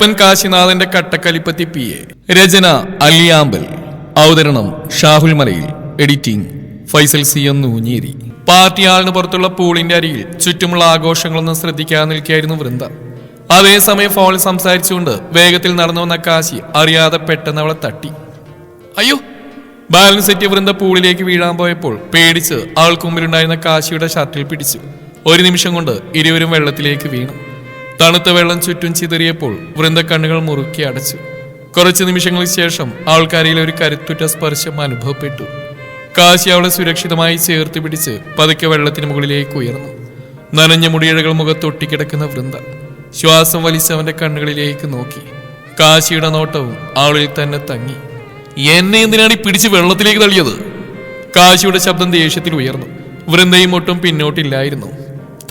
Kannan കാശിനാഥന്റെ കട്ടക്കലിപ്പത്തി PA. രചന അലിയാമ്പൽ. അവതരണം ഷാഹുൽ മലയിൽ. Editing Faisal CN Nooncheri. Party ആളിന് പുറത്തുള്ള പൂളിന്റെ അരികിൽ ചുറ്റുമുള്ള ആഘോഷങ്ങളൊന്നും ശ്രദ്ധിക്കാതെ നിൽക്കുകയായിരുന്നു വൃന്ദ. അതേസമയം ഫോണിൽ സംസാരിച്ചുകൊണ്ട് വേഗത്തിൽ നടന്നു വന്ന കാശി അറിയാതെ പെട്ടെന്ന് അവളെ തട്ടി. അയ്യോ! ബാലൻസ് തെറ്റിയ വൃന്ദ പൂളിലേക്ക് വീഴാൻ പോയപ്പോൾ പേടിച്ച് അവൾക്ക് മുമ്പിലുണ്ടായിരുന്ന കാശിയുടെ ഷർട്ടിൽ പിടിച്ചു. ഒരു നിമിഷം കൊണ്ട് ഇരുവരും വെള്ളത്തിലേക്ക് വീണു. തണുത്ത വെള്ളം ചുറ്റും ചിതറിയപ്പോൾ വൃന്ദ കണ്ണുകൾ മുറുക്കി അടച്ചു. കുറച്ചു നിമിഷങ്ങൾക്ക് ശേഷം അവൾക്കരയിൽ ഒരു കരുത്തുറ്റ സ്പർശം അനുഭവപ്പെട്ടു. കാശി അവളെ സുരക്ഷിതമായി ചേർത്ത് പിടിച്ച് പതുക്കെ വെള്ളത്തിന് മുകളിലേക്ക് ഉയർന്നു. നനഞ്ഞ മുടിയിഴകൾ മുഖത്തൊട്ടിക്കിടക്കുന്ന വൃന്ദ ശ്വാസം വലിച്ചവന്റെ കണ്ണുകളിലേക്ക് നോക്കി. കാശിയുടെ നോട്ടവും അവളിൽ തന്നെ തങ്ങി. എന്നെ എന്തിനാണ് ഈ പിടിച്ച് വെള്ളത്തിലേക്ക് തള്ളിയത്? കാശിയുടെ ശബ്ദം ദേഷ്യത്തിൽ ഉയർന്നു. വൃന്ദയും ഒട്ടും പിന്നോട്ടില്ലായിരുന്നു.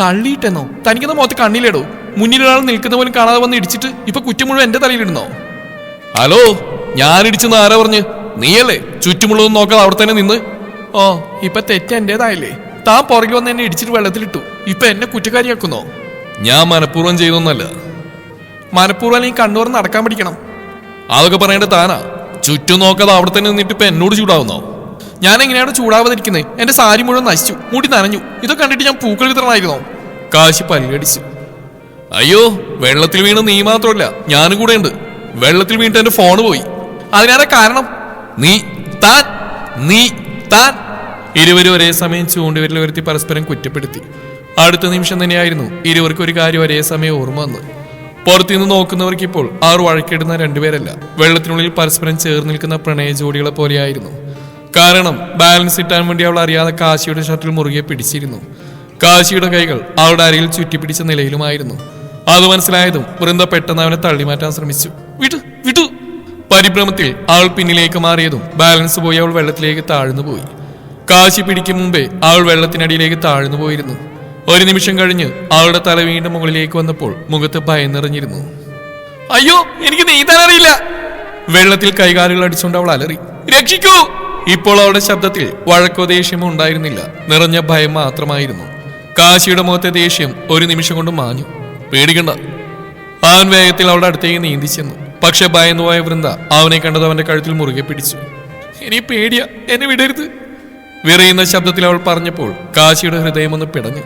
തള്ളിയിട്ടെന്നോ? തനിക്കുന്ന മുഖത്ത് കണ്ണിലിടോ? മുന്നിലൊരാൾ നിൽക്കുന്ന പോലും കാണാതെ വന്ന് ഇടിച്ചിട്ട് ഇപ്പൊ കുറ്റം മുഴുവൻ എന്റെ തലയിലിടുന്നോ? ഹലോ, ഞാൻ ഇടിച്ചെന്ന് ആരാ പറഞ്ഞ്? നീയല്ലേ ചുറ്റുമുള്ളതൊന്നും നോക്കാതെ അവിടെ തന്നെ നിന്ന്? ഓ, ഇപ്പൊ തെറ്റ് എന്റേതായില്ലേ? താൻ പുറകിൽ വന്ന് എന്നെ ഇടിച്ചിട്ട് വെള്ളത്തിലിട്ടു. ഇപ്പൊ എന്നെ കുറ്റക്കാരിയാക്കുന്നോ? ഞാൻ മനഃപൂർവ്വം ചെയ്തൊന്നല്ല. മനഃപൂർവ്വം നീ കണ്ണൂർ നടക്കാൻ പഠിക്കണം. അതൊക്കെ പറയേണ്ടത് താനാ. ചുറ്റും നോക്കാതെ അവിടെ തന്നെ നിന്നിട്ട് ഇപ്പൊ എന്നോട് ചൂടാവുന്നോ? ഞാൻ എങ്ങനെയാണ് ചൂടാവാതിരിക്കുന്നത്? എന്റെ സാരി മുഴുവൻ നശിച്ചു, മുടി നനഞ്ഞു. ഇതൊക്കെ കണ്ടിട്ട് ഞാൻ പൂക്കൾ വിതരണമായിരുന്നോ? കാശി പല്ലടിച്ചു. അയ്യോ, വെള്ളത്തിൽ വീണ് നീ മാത്രമല്ല, ഞാനും കൂടെ ഉണ്ട്. വെള്ളത്തിൽ വീണിട്ട് എന്റെ ഫോണ് പോയി. അതിനാരാ കാരണം? നീ താൻ. ഇരുവരും ഒരേ സമയം ചൂണ്ടുവിരൽ ഉയർത്തി പരസ്പരം കുറ്റപ്പെടുത്തി. അടുത്ത നിമിഷം തന്നെയായിരുന്നു ഇരുവർക്കും ഒരു കാര്യം ഒരേ സമയം ഓർമ്മ വന്നു. പുറത്തുനിന്ന് നോക്കുന്നവർക്ക് ഇപ്പോൾ ആറ് വഴക്കിടുന്ന രണ്ടുപേരല്ല, വെള്ളത്തിനുള്ളിൽ പരസ്പരം ചേർന്ന് നിൽക്കുന്ന പ്രണയ ജോഡികളെ പോലെയായിരുന്നു. കാരണം ബാലൻസ് ഇട്ടാൻ വേണ്ടി അവൾ അറിയാതെ കാശിയുടെ ഷർട്ടിൽ മുറുകെ പിടിച്ചിരുന്നു. കാശിയുടെ കൈകൾ അവളുടെ അരയിൽ ചുറ്റിപ്പിടിച്ച നിലയിലുമായിരുന്നു. അത് മനസ്സിലായതും വൃന്ദ പെട്ടെന്ന് അവനെ തള്ളിമാറ്റാൻ ശ്രമിച്ചു. വിട്ടു. പരിഭ്രമത്തിൽ അവൾ പിന്നിലേക്ക് മാറിയതും ബാലൻസ് പോയി അവൾ വെള്ളത്തിലേക്ക് താഴ്ന്നു പോയി. കാശി പിടിക്കും മുമ്പേ അവൾ വെള്ളത്തിനടിയിലേക്ക് താഴ്ന്നു പോയിരുന്നു. ഒരു നിമിഷം കഴിഞ്ഞ് അവളുടെ തല വീണ്ടും മുകളിലേക്ക് വന്നപ്പോൾ മുഖത്ത് ഭയം നിറഞ്ഞിരുന്നു. അയ്യോ, എനിക്ക് നീന്താൻ അറിയില്ല. വെള്ളത്തിൽ കൈകാലുകൾ അടിച്ചുകൊണ്ട് അവൾ അലറി. രക്ഷിക്കൂ! ഇപ്പോൾ അവളുടെ ശബ്ദത്തിൽ വഴക്കോ ദേഷ്യമോ ഉണ്ടായിരുന്നില്ല, നിറഞ്ഞ ഭയം മാത്രമായിരുന്നു. കാശിയുടെ മുഖത്തെ ദേഷ്യം ഒരു നിമിഷം കൊണ്ട് മാഞ്ഞു. പേടിക്കണ്ട. അവൻ വേഗത്തിൽ അവളുടെ അടുത്തേക്ക് നീന്തി ചെന്നു. പക്ഷെ ഭയന്നുപോയ വൃന്ദ അവനെ കണ്ടത് അവന്റെ കഴുത്തിൽ മുറുകെ പിടിച്ചു. ഇനി പേടിയ, എന്നെ വിടരുത്. വിറയുന്ന ശബ്ദത്തിൽ അവൾ പറഞ്ഞപ്പോൾ കാശിയുടെ ഹൃദയം ഒന്ന് പിടഞ്ഞു.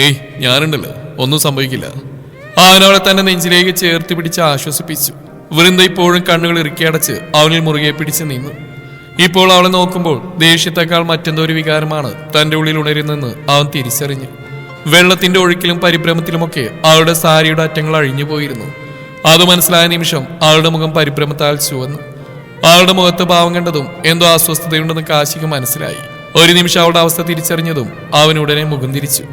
ഏയ്, ഞാനുണ്ടല്ലോ, ഒന്നും സംഭവിക്കില്ല. അവൻ അവളെ തന്നെ നെഞ്ചിലേക്ക് ചേർത്ത് പിടിച്ച് ആശ്വസിപ്പിച്ചു. വൃന്ദ ഇപ്പോഴും കണ്ണുകൾ ഇറുക്കിയടച്ച് അവനിൽ മുറുകെ പിടിച്ച് നിന്നു. ഇപ്പോൾ അവളെ നോക്കുമ്പോൾ ദേഷ്യത്തെക്കാൾ മറ്റെന്തോ ഒരു വികാരമാണ് തന്റെ ഉള്ളിൽ ഉണരുന്നെന്ന് അവൻ തിരിച്ചറിഞ്ഞു. വെള്ളത്തിന്റെ ഒഴുക്കിലും പരിഭ്രമത്തിലുമൊക്കെ അവളുടെ സാരിയുടെ അറ്റങ്ങൾ അഴിഞ്ഞു പോയിരുന്നു. അത് മനസ്സിലായ നിമിഷം അവളുടെ മുഖം പരിഭ്രമത്താൽ ചുവന്നു. അവളുടെ മുഖത്ത് ഭാവം കണ്ടതും എന്തോ അസ്വസ്ഥതയുണ്ടെന്ന് കാശിക്ക് മനസ്സിലായി. ഒരു നിമിഷം അവളുടെ അവസ്ഥ തിരിച്ചറിഞ്ഞതും അവൻ ഉടനെ മുഖം തിരിച്ചു.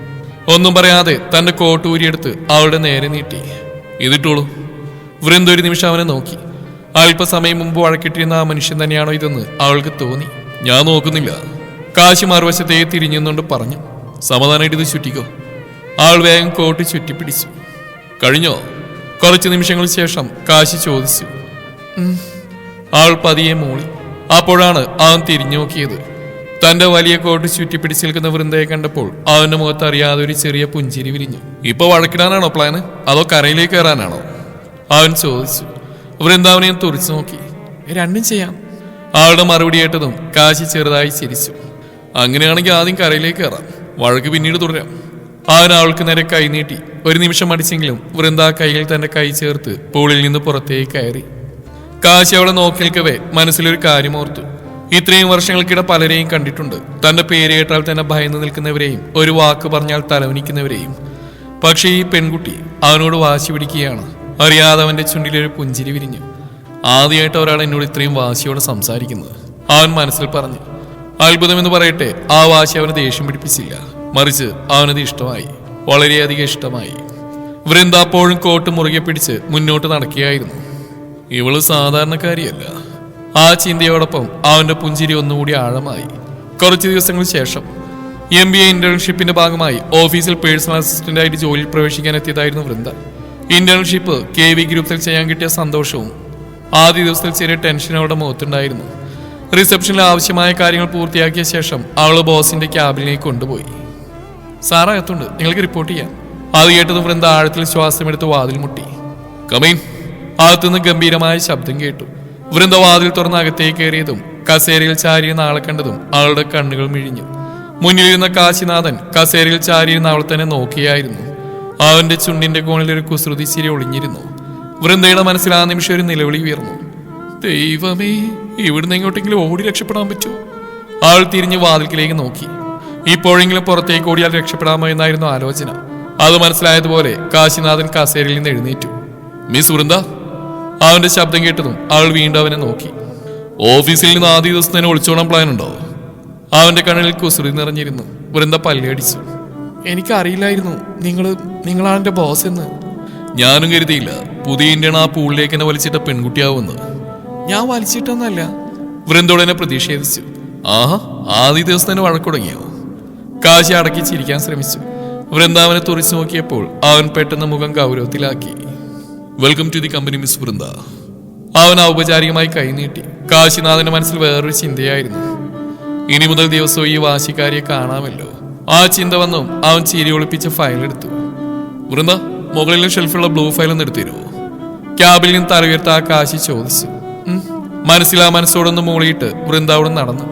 ഒന്നും പറയാതെ തന്റെ കോട്ട് ഊരിയെടുത്ത് അവളുടെ നേരെ നീട്ടി. ഇതിട്ടോളൂ. വൃന്ദ ഒരു നിമിഷം അവനെ നോക്കി. അല്പസമയം മുമ്പ് വഴക്കിട്ടിരുന്ന ആ മനുഷ്യൻ തന്നെയാണോ ഇതെന്ന് അവൾക്ക് തോന്നി. ഞാൻ നോക്കുന്നില്ല. കാശി മറുവശത്തേക്ക് തിരിഞ്ഞുകൊണ്ട് പറഞ്ഞു. സമാധാനമായിട്ട് ഇത് ചുറ്റിക്കോ. അവൾ വേഗം കോട്ട് ചുറ്റിപ്പിടിച്ചു. കഴിഞ്ഞോ? കുറച്ചു നിമിഷങ്ങൾക്ക് ശേഷം കാശി ചോദിച്ചു. അവൾ പതിയെ മൂളി. അപ്പോഴാണ് അവൻ തിരിഞ്ഞു നോക്കിയത്. തന്റെ വലിയ കോട്ട് ചുറ്റിപ്പിടിച്ച് നിൽക്കുന്ന വൃന്ദയെ കണ്ടപ്പോൾ അവന്റെ മുഖത്ത് അറിയാതെ ഒരു ചെറിയ പുഞ്ചിരി വിരിഞ്ഞു. ഇപ്പൊ വഴക്കിടാനാണോ പ്ലാന്, അതോ കരയിലേക്ക് കയറാനാണോ? അവൻ ചോദിച്ചു. വൃന്ദാവനെയും തുറിച്ചു നോക്കി. രണ്ടും ചെയ്യാം. അവളുടെ മറുപടി കേട്ടതും കാശി ചെറുതായി ചിരിച്ചു. അങ്ങനെയാണെങ്കിൽ ആദ്യം കരയിലേക്ക് കയറാം, വഴക്ക് പിന്നീട് തുടരാം. അവൻ അവൾക്ക് നേരെ കൈ നീട്ടി. ഒരു നിമിഷം അടിച്ചെങ്കിലും വൃന്ദ കൈയിൽ തന്റെ കൈ ചേർത്ത് പൂളിൽ നിന്ന് പുറത്തേക്ക് കയറി. കാശി അവളെ നോക്കി നിൽക്കവേ മനസ്സിലൊരു കാര്യം ഓർത്തു. ഇത്രയും വർഷങ്ങൾക്കിടെ പലരെയും കണ്ടിട്ടുണ്ട്. തന്റെ പേര് കേട്ടാൽ തന്നെ ഭയന്ന് നിൽക്കുന്നവരെയും ഒരു വാക്ക് പറഞ്ഞാൽ തലവനിക്കുന്നവരെയും. പക്ഷേ ഈ പെൺകുട്ടി അവനോട് വാശി പിടിക്കുകയാണ്. അറിയാതെ അവന്റെ ചുണ്ടിലൊരു പുഞ്ചിരി വിരിഞ്ഞു. ആദ്യമായിട്ട് ഒരാൾ എന്നോട് ഇത്രയും വാശിയോടെ സംസാരിക്കുന്നത്, അവൻ മനസ്സിൽ പറഞ്ഞു. അത്ഭുതമെന്ന് പറയട്ടെ, ആ വാശി അവന് ദേഷ്യം പിടിപ്പിച്ചില്ല, മറിച്ച് അവനത് ഇഷ്ടമായി, വളരെയധികം ഇഷ്ടമായി. വൃന്ദ അപ്പോഴും കോട്ട് മുറുകെ പിടിച്ച് മുന്നോട്ട് നടക്കുകയായിരുന്നു. ഇവള് സാധാരണക്കാരിയല്ല. ആ ചിന്തയോടൊപ്പം അവന്റെ പുഞ്ചിരി ഒന്നുകൂടി ആഴമായി. കുറച്ചു ദിവസങ്ങൾക്ക് ശേഷം MBA ഇന്റേൺഷിപ്പിന്റെ ഭാഗമായി ഓഫീസിൽ പേഴ്സണൽ അസിസ്റ്റന്റ് ആയിട്ട് ജോലിയിൽ പ്രവേശിക്കാൻ എത്തിയതായിരുന്നു വൃന്ദ. ഇന്റേൺഷിപ്പ് KV ഗ്രൂപ്പിൽ ചെയ്യാൻ കിട്ടിയ സന്തോഷവും ആദ്യ ദിവസത്തിൽ ചെറിയ ടെൻഷൻ അവളുടെ മുഖത്തുണ്ടായിരുന്നു. റിസപ്ഷനിൽ ആവശ്യമായ കാര്യങ്ങൾ പൂർത്തിയാക്കിയ ശേഷം അവള് ബോസിന്റെ ക്യാബിനിലേക്ക് കൊണ്ടുപോയി. സാറകത്തുണ്ട്, നിങ്ങൾക്ക് റിപ്പോർട്ട് ചെയ്യാം. അത് കേട്ടത് വൃന്ദ ആഴത്തിൽ ശ്വാസമെടുത്ത് വാതിൽ മുട്ടി. കമീൻ. അകത്തുനിന്ന് ഗംഭീരമായ ശബ്ദം കേട്ടു. വൃന്ദ വാതിൽ തുറന്ന് അകത്തേക്ക് കയറിയതും കസേരയിൽ ചാരിയിരുന്ന ആളെ കണ്ടതും അവളുടെ കണ്ണുകൾ മിഴിഞ്ഞു. മുന്നിലിരുന്ന കാശിനാഥൻ കസേരയിൽ ചാരിയിരുന്ന അവൾ തന്നെ നോക്കിയായിരുന്നു. അവന്റെ ചുണ്ടിന്റെ കോണിൽ ഒരു കുസൃതി ചിരി ഒളിഞ്ഞിരുന്നു. വൃന്ദയുടെ മനസ്സിൽ ആ നിമിഷം ഒരു നിലവിളി ഉയർന്നു. ദൈവമേ, ഇവിടുന്ന് എങ്ങോട്ടെങ്കിലും ഓടി രക്ഷപ്പെടാൻ പറ്റുമോ? അവൾ തിരിഞ്ഞ് വാതിൽക്കിലേക്ക് നോക്കി. ഇപ്പോഴെങ്കിലും പുറത്തേക്ക് ഓടിയാൽ രക്ഷപ്പെടാമോ എന്നായിരുന്നു ആലോചന. അത് മനസ്സിലായതുപോലെ കാശിനാഥൻ കസേരയിൽ നിന്ന് എഴുന്നേറ്റു. മിസ് വൃന്ദ. അവന്റെ ശബ്ദം കേട്ടതും അവൾ വീണ്ടും അവനെ നോക്കി. ഓഫീസിൽ നിന്ന് ആദ്യ ദിവസം തന്നെ ഒളിച്ചോടാൻ പ്ലാൻ ഉണ്ടോ? അവന്റെ കണ്ണിൽ കുസൃതി നിറഞ്ഞിരുന്നു. വൃന്ദ പല്ലടിച്ചു. എനിക്കറിയില്ലായിരുന്നു നിങ്ങളാണ് എന്റെ ബോസ് എന്ന്. ഞാനും കരുതിയില്ല പുതിയ ഇന്ത്യൻ ആ പൂളിലേക്ക് എന്നെ വലിച്ചിട്ട പെൺകുട്ടിയാവുമെന്ന്. ഞാൻ വലിച്ചിട്ടൊന്നല്ല. വൃന്ദോടനെ പ്രതിഷേധിച്ചു. ആഹാ, ആദ്യ ദിവസം തന്നെ വഴക്കുടങ്ങിയോ? കാശി അടക്കി ചിരിക്കാൻ ശ്രമിച്ചു. വൃന്ദാവനെ തുറിച്ചു നോക്കിയപ്പോൾ അവൻ പെട്ടെന്ന് മുഖം ഗൗരവത്തിലാക്കി. Welcome to the company miss Vrinda. അവൻ ഔപചാരികമായി കൈനീട്ടി. കാശിനാഥന്റെ മനസ്സിൽ വേറൊരു ചിന്തയായിരുന്നു. ഇനി മുതൽ ദിവസവും ഈ വാശിക്കാരിയെ കാണാമല്ലോ. ആ ചിന്ത വന്നും അവൻ ചിരി ഒളിപ്പിച്ച ഫയൽ എടുത്തു. വൃന്ദ, മുകളിലെ ഷെൽഫുള്ള ബ്ലൂ ഫയൽ ഒന്ന് എടുത്തിരുമോ? ക്യാബിൽ നിന്ന് തലയുയർത്ത ആ കാശി ചോദിച്ചു. മനസ്സിൽ ആ മനസ്സോടൊന്ന് മൂളിയിട്ട് വൃന്ദ അവിടെ നടന്നു.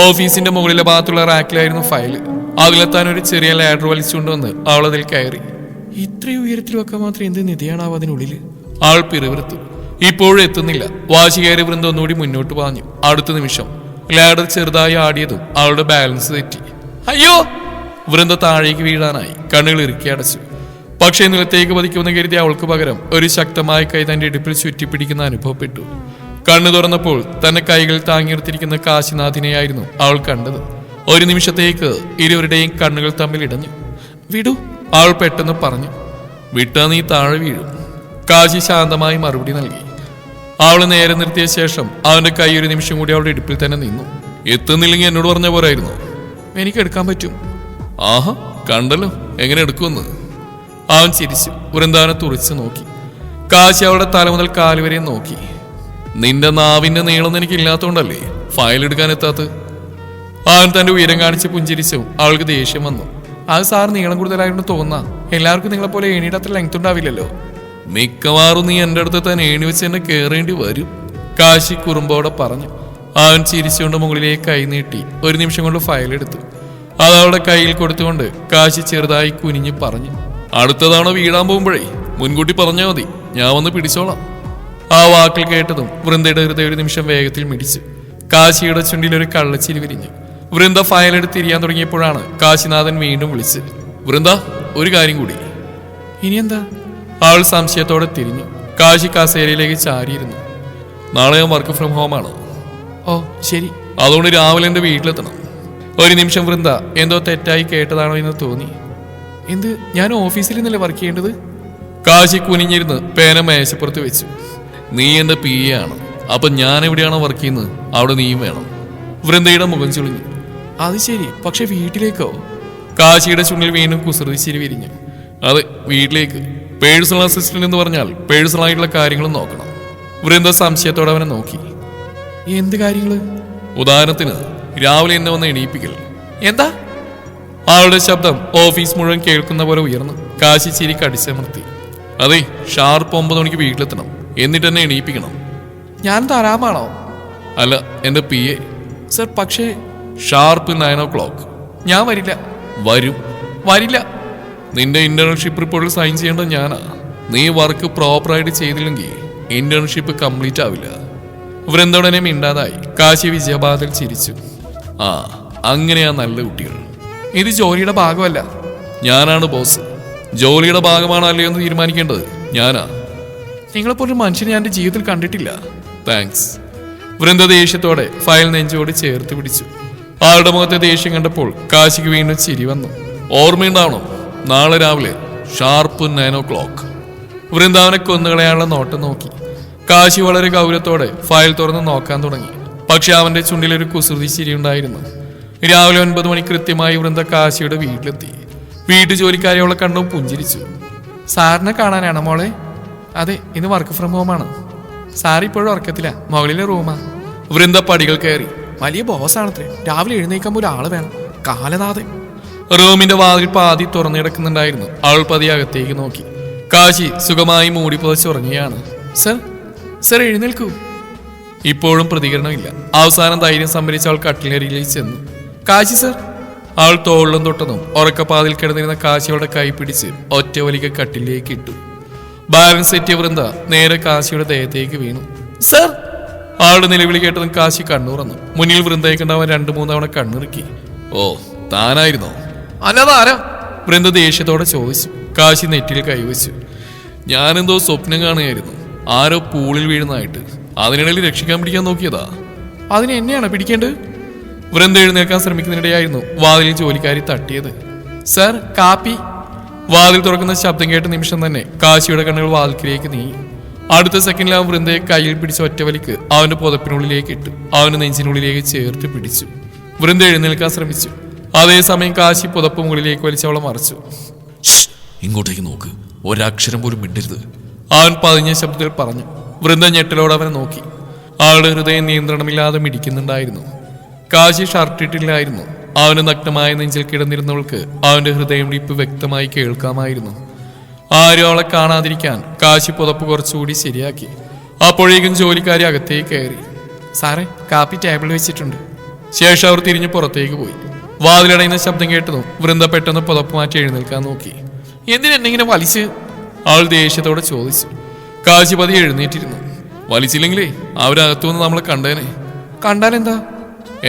ഓഫീസിന്റെ മുകളിലെ ഭാഗത്തുള്ള റാക്കിലായിരുന്നു ഫയൽ. അതിലെത്താൻ ഒരു ചെറിയ ലാഡർ വലിച്ചുകൊണ്ടുവന്ന് അവൾ അതിൽ കയറി. ഇത്രയും ഉയരത്തിൽ വെക്കാൻ മാത്രം എന്ത് നിധിയാണാവോ അതിനുള്ളിൽ? ആൾ പിറുവിറുത്തു. ഇപ്പോഴും എത്തുന്നില്ല. വാശി കയറി വൃന്ദ ഒന്നുകൂടി മുന്നോട്ട് പാഞ്ഞു. അടുത്ത നിമിഷം ലാഡർ ചെറുതായി ആടിയതും അവളുടെ ബാലൻസ് തെറ്റി. അയ്യോ! വൃന്ദ താഴേക്ക് വീഴാനായി. കണ്ണുകൾ ഇറുക്കി അടച്ചു. പക്ഷേ നിലത്തേക്ക് പതിക്കുമെന്ന് കരുതി അവൾക്ക് പകരം ഒരു ശക്തമായ കൈ തന്റെ ഇടുപ്പിൽ ചുറ്റിപ്പിടിക്കുന്ന അനുഭവപ്പെട്ടു. കണ്ണു തുറന്നപ്പോൾ തന്നെ കൈകൾ താങ്ങിയെടുത്തിരിക്കുന്ന കാശിനാഥിനെയായിരുന്നു അവൾ കണ്ടത്. ഒരു നിമിഷത്തേക്ക് ഇരുവരുടെയും കണ്ണുകൾ തമ്മിൽ ഇടഞ്ഞു. വിടൂ, അവൾ പെട്ടെന്ന് പറഞ്ഞു. വിട്ടാ നീ താഴെ വീഴും. കാശി ശാന്തമായി മറുപടി നൽകി. അവൾ നേരെ നിർത്തിയ ശേഷം അവന്റെ കൈ ഒരു നിമിഷം കൂടി അവളുടെ ഇടുപ്പിൽ തന്നെ നിന്നു. എത്തുന്നില്ലെങ്കിൽ എന്നോട് പറഞ്ഞ പോരായിരുന്നു. എനിക്ക് എടുക്കാൻ പറ്റും. ആഹാ, കണ്ടല്ലോ എങ്ങനെ എടുക്കുമെന്ന്. അവൻ ചിരിച്ചു. വൃന്ദാവനെ തുറിച്ചു നോക്കി. കാശി അവളുടെ തല മുതൽ കാലുവരെ നോക്കി. നിന്റെ നാവിന്റെ നീളം എനിക്ക് ഇല്ലാത്തോണ്ടല്ലേ ഫയൽ എടുക്കാൻ എത്താത്തത്? അവൻ തന്റെ ഉയരം കാണിച്ച് പുഞ്ചിരിച്ചു. അവൾക്ക് ദേഷ്യം വന്നു. അത് സാർ നീളം കൂടുതലായിരുന്നു തോന്നാ. എല്ലാവർക്കും നിങ്ങളെപ്പോലെ ഏണിയുടെ അത്ര ലെങ്ത് ഉണ്ടാവില്ലല്ലോ. മിക്കവാറും നീ എന്റെ അടുത്ത് തന്നെ ഏണി വെച്ച് എന്നെ കയറേണ്ടി വരും, കാശി കുറുമ്പോടെ പറഞ്ഞു. അവൻ ചിരിച്ചുകൊണ്ട് മുകളിലേക്ക് കൈ നീട്ടി ഒരു നിമിഷം കൊണ്ട് ഫയൽ എടുത്തു. അത് അവളുടെ കയ്യിൽ കൊടുത്തുകൊണ്ട് കാശി ചെറുതായി കുനിഞ്ഞ് പറഞ്ഞു. അടുത്തതാണോ വീഴാൻ പോകുമ്പോഴേ മുൻകൂട്ടി പറഞ്ഞാൽ മതി, ഞാൻ വന്ന് പിടിച്ചോളാം. ആ വാക്കിൽ കേട്ടതും വൃന്ദയുടെ ഹൃദയം ഒരു നിമിഷം വേഗത്തിൽ മിടിച്ചു. കാശിയുടെ ചുണ്ടിൽ ഒരു കള്ളച്ചിരി വിരിഞ്ഞു. വൃന്ദ ഫയൽ എടുത്ത് തിരിയാൻ തുടങ്ങിയപ്പോഴാണ് കാശിനാഥൻ വീണ്ടും വിളിച്ച്. വൃന്ദ, ഒരു കാര്യം കൂടി. ഇനിയെന്താ? അവൾ സംശയത്തോടെ തിരിഞ്ഞു. കാശി കസേരയിലേക്ക് ചാരിയിരുന്നു. നാളെ ഞാൻ വർക്ക് ഫ്രം ഹോം ആണ്. ഓ ശരി. അതുകൊണ്ട് രാവിലെ എന്റെ വീട്ടിലെത്തണം. ഒരു നിമിഷം വൃന്ദ എന്തോ തെറ്റായി കേട്ടതാണോ എന്ന് തോന്നി. എന്ത്? ഞാൻ ഓഫീസിൽ നിന്നല്ലേ വർക്ക് ചെയ്യേണ്ടത്? കാശി കുനിഞ്ഞിരുന്ന് പേന മേശപ്പുറത്ത് വെച്ചു. നീ എന്റെ പി എ ആണ്. അപ്പൊ ഞാൻ എവിടെയാണോ വർക്ക് ചെയ്യുന്നത് അവിടെ നീയും വേണം. വൃന്ദയുടെ മുഖം ചുളിഞ്ഞു. അത് ശരി, പക്ഷെ വീട്ടിലേക്കോ? കാശിയുടെ ചുണ്ടിൽ വീണ്ടും കുസൃതി ചിരി വിരിഞ്ഞു. അതെ, വീട്ടിലേക്ക്. പേഴ്സണൽ അസിസ്റ്റന്റ് എന്ന് പറഞ്ഞാൽ പേഴ്സണൽ ആയിട്ടുള്ള കാര്യങ്ങളും നോക്കണം. വൃന്ദ സംശയത്തോടെ അവനെ നോക്കി. എന്ത് കാര്യങ്ങള്? ഉദാഹരണത്തിന് രാവിലെ എന്നെ വന്ന് എണീപ്പിക്കൽ. എന്താ? അവളുടെ ശബ്ദം ഓഫീസ് മുഴുവൻ കേൾക്കുന്ന പോലെ ഉയർന്നു. കാശി ചിരി കടിച്ചമർത്തി. അതെ, ഷാർപ്പ് 9 മണിക്ക് വീട്ടിലെത്തണം. എന്നിട്ട് എന്നെ എണീപ്പിക്കണം. ഞാൻ തരാമാണോ? അല്ല, എന്റെ പി എ. സർ, പക്ഷേ ഷാർപ്പ് 9 o'clock. ഞാൻ വരില്ല. വരും. വരില്ല. നിന്റെ ഇന്റേൺഷിപ്പ് റിപ്പോർട്ടിൽ സൈൻ ചെയ്യേണ്ടത് ഞാനാ. നീ വർക്ക് പ്രോപ്പറായിട്ട് ചെയ്തില്ലെങ്കിൽ ഇന്റേൺഷിപ്പ് കംപ്ലീറ്റ് ആവില്ല. വൃന്ദോടനെ മിണ്ടാതായി. കാശി വിജയബാധൽ ചിരിച്ചു. ആ, അങ്ങനെയാ നല്ല കുട്ടികൾ. ഇത് ജോലിയുടെ ഭാഗമല്ല. ഞാനാണ് ബോസ്. ജോലിയുടെ ഭാഗമാണോ അല്ലയോ എന്ന് തീരുമാനിക്കേണ്ടത് ഞാനാ. നിങ്ങളെപ്പോലൊരു മനുഷ്യനെ ഞാൻ എൻ്റെ ജീവിതത്തിൽ കണ്ടിട്ടില്ല. താങ്ക്സ്. വൃന്ദ ദേഷ്യത്തോടെ ഫയൽ നെഞ്ചോട് ചേർത്ത് പിടിച്ചു. ആളുടെ മുഖത്തെ ദേഷ്യം കണ്ടപ്പോൾ കാശിക്ക് വീണ്ടും ചിരി വന്നു. ഓർമ്മയുണ്ടാവണം, നാളെ രാവിലെ ഷാർപ്പ് 9 o'clock. വൃന്ദാവനെ കൊന്നുകളയാനുള്ള നോട്ടം നോക്കി. കാശി വളരെ ഗൗരവത്തോടെ ഫയൽ തുറന്ന് നോക്കാൻ തുടങ്ങി. പക്ഷെ അവന്റെ ചുണ്ടിലൊരു കുസൃതി ചിരി ഉണ്ടായിരുന്നു. രാവിലെ 9 മണി കൃത്യമായി വൃന്ദ കാശിയുടെ വീട്ടിലെത്തി. വീട്ടു ജോലിക്കാരെ അവളെ കണ്ടു പുഞ്ചിരിച്ചു. സാറിനെ കാണാനാണ് മോളെ? അതെ, ഇന്ന് വർക്ക് ഫ്രം ഹോം ആണ്. സാർ ഇപ്പോഴും ഉറക്കത്തില്ല, മുകളിലെ റൂമാ. വൃന്ദ പടികൾ കയറി. വലിയ ബോസാണത്രേ, രാവിലെ എഴുന്നേക്കാൻ പോലും ആള് വേണം. കാലനാഥൻ. റൂമിന്റെ വാതിൽ പാതി തുറന്നിടക്കുന്നുണ്ടായിരുന്നു. അവൾ പതിയെ അകത്തേക്ക് നോക്കി. കാശി സുഖമായി മൂടി പുതച്ചുറങ്ങിയാണ്. സർ സർ എഴുന്നേൽക്കൂ. ഇപ്പോഴും പ്രതികരണമില്ല. അവസാനം ധൈര്യം സംഭരിച്ച അവൾ കട്ടിലരികിലേക്ക് ചെന്നു. കാശി സർ. അവൾ തോളിലും തൊട്ടതും ഉറക്കപ്പാതിൽ കിടന്നിരുന്ന കാശിയുടെ കൈ പിടിച്ച് ഒറ്റ വലിക കട്ടിലേക്ക് ഇട്ടു. ബാലൻസ് തെറ്റിയ വൃന്ദ നേരെ കാശിയുടെ ദേഹത്തേക്ക് വീണു. സർ. ആളുടെ നിലവിളി കേട്ടതും കാശി കണ്ണുറന്നു. മുന്നിൽ വൃന്ദയെ കണ്ടവൻ 2-3 തവണ കണ്ണിറുക്കി. ഓ, താനായിരുന്നോ? അല്ലാതാരാ? വൃന്ദ ദേഷ്യത്തോടെ ചോദിച്ചു. കാശി നെറ്റിൽ കൈവച്ചു. ഞാനെന്തോ സ്വപ്നം കാണുകയായിരുന്നു, ആരോ പൂളിൽ വീഴുന്നതായിട്ട്. അതിനിടയിൽ രക്ഷിക്കാൻ പിടിക്കാൻ നോക്കിയതാ. അതിന് എന്നെയാണ് പിടിക്കേണ്ടത്? വൃന്ദ എഴുന്നേൽക്കാൻ ശ്രമിക്കുന്നതിനിടെയായിരുന്നു വാതിലിൽ ജോലിക്കാരി തട്ടിയത്. സർ, കാപ്പി. വാതിൽ തുറക്കുന്ന ശബ്ദം കേട്ട നിമിഷം തന്നെ കാശിയുടെ കണ്ണുകൾ വാതിൽക്കിലേക്ക് നീങ്ങി. അടുത്ത സെക്കൻഡിൽ അവൻ വൃന്ദയെ കയ്യിൽ പിടിച്ച ഒറ്റവലിക്ക് അവന്റെ പുതപ്പിനുള്ളിലേക്ക് ഇട്ടു. അവന്റെ നെഞ്ചിനുള്ളിലേക്ക് ചേർത്ത് പിടിച്ചു. വൃന്ദ എഴുന്നേൽക്കാൻ ശ്രമിച്ചു. അതേസമയം കാശി പുതപ്പ് മുകളിലേക്ക് വലിച്ചവളെ മറച്ചു. ഇങ്ങോട്ടേക്ക് നോക്ക്, ഒരക്ഷരം പോലും മിണ്ടരുത്, അവൻ പതിഞ്ഞ ശബ്ദത്തിൽ പറഞ്ഞു. വൃന്ദ ഞെട്ടലോടെ അവനെ നോക്കി. ആളുടെ ഹൃദയം നിയന്ത്രണമില്ലാതെ മിടിക്കുന്നുണ്ടായിരുന്നു. കാശി ഷർട്ടിട്ടില്ലായിരുന്നു. അവന് നഗ്നമായ നെഞ്ചിൽ കിടന്നിരുന്നവൾക്ക് അവന്റെ ഹൃദയമിടിപ്പ് വ്യക്തമായി കേൾക്കാമായിരുന്നു. ആരും അവളെ കാണാതിരിക്കാൻ കാശി പുതപ്പ് കുറച്ചുകൂടി ശരിയാക്കി. അപ്പോഴേക്കും ജോലിക്കാരി അകത്തേക്ക് കയറി. സാറേ, കാപ്പി ടേബിളിൽ വെച്ചിട്ടുണ്ട്. ശേഷം അവർ തിരിഞ്ഞ് പുറത്തേക്ക് പോയി. വാതിലടയുന്ന ശബ്ദം കേട്ടതും വൃന്ദ പെട്ടെന്ന് പുതപ്പ് മാറ്റി എഴുന്നേൽക്കാൻ നോക്കി. എന്തിനെന്നിങ്ങനെ വലിച്ച്? അവൾ ദേഷ്യത്തോടെ ചോദിച്ചു. കാശി പതി എഴുന്നേറ്റിരുന്നു. വലിച്ചില്ലെങ്കിലേ അവരകത്തുനിന്ന് നമ്മളെ കണ്ടേനെ. കണ്ടാലെന്താ?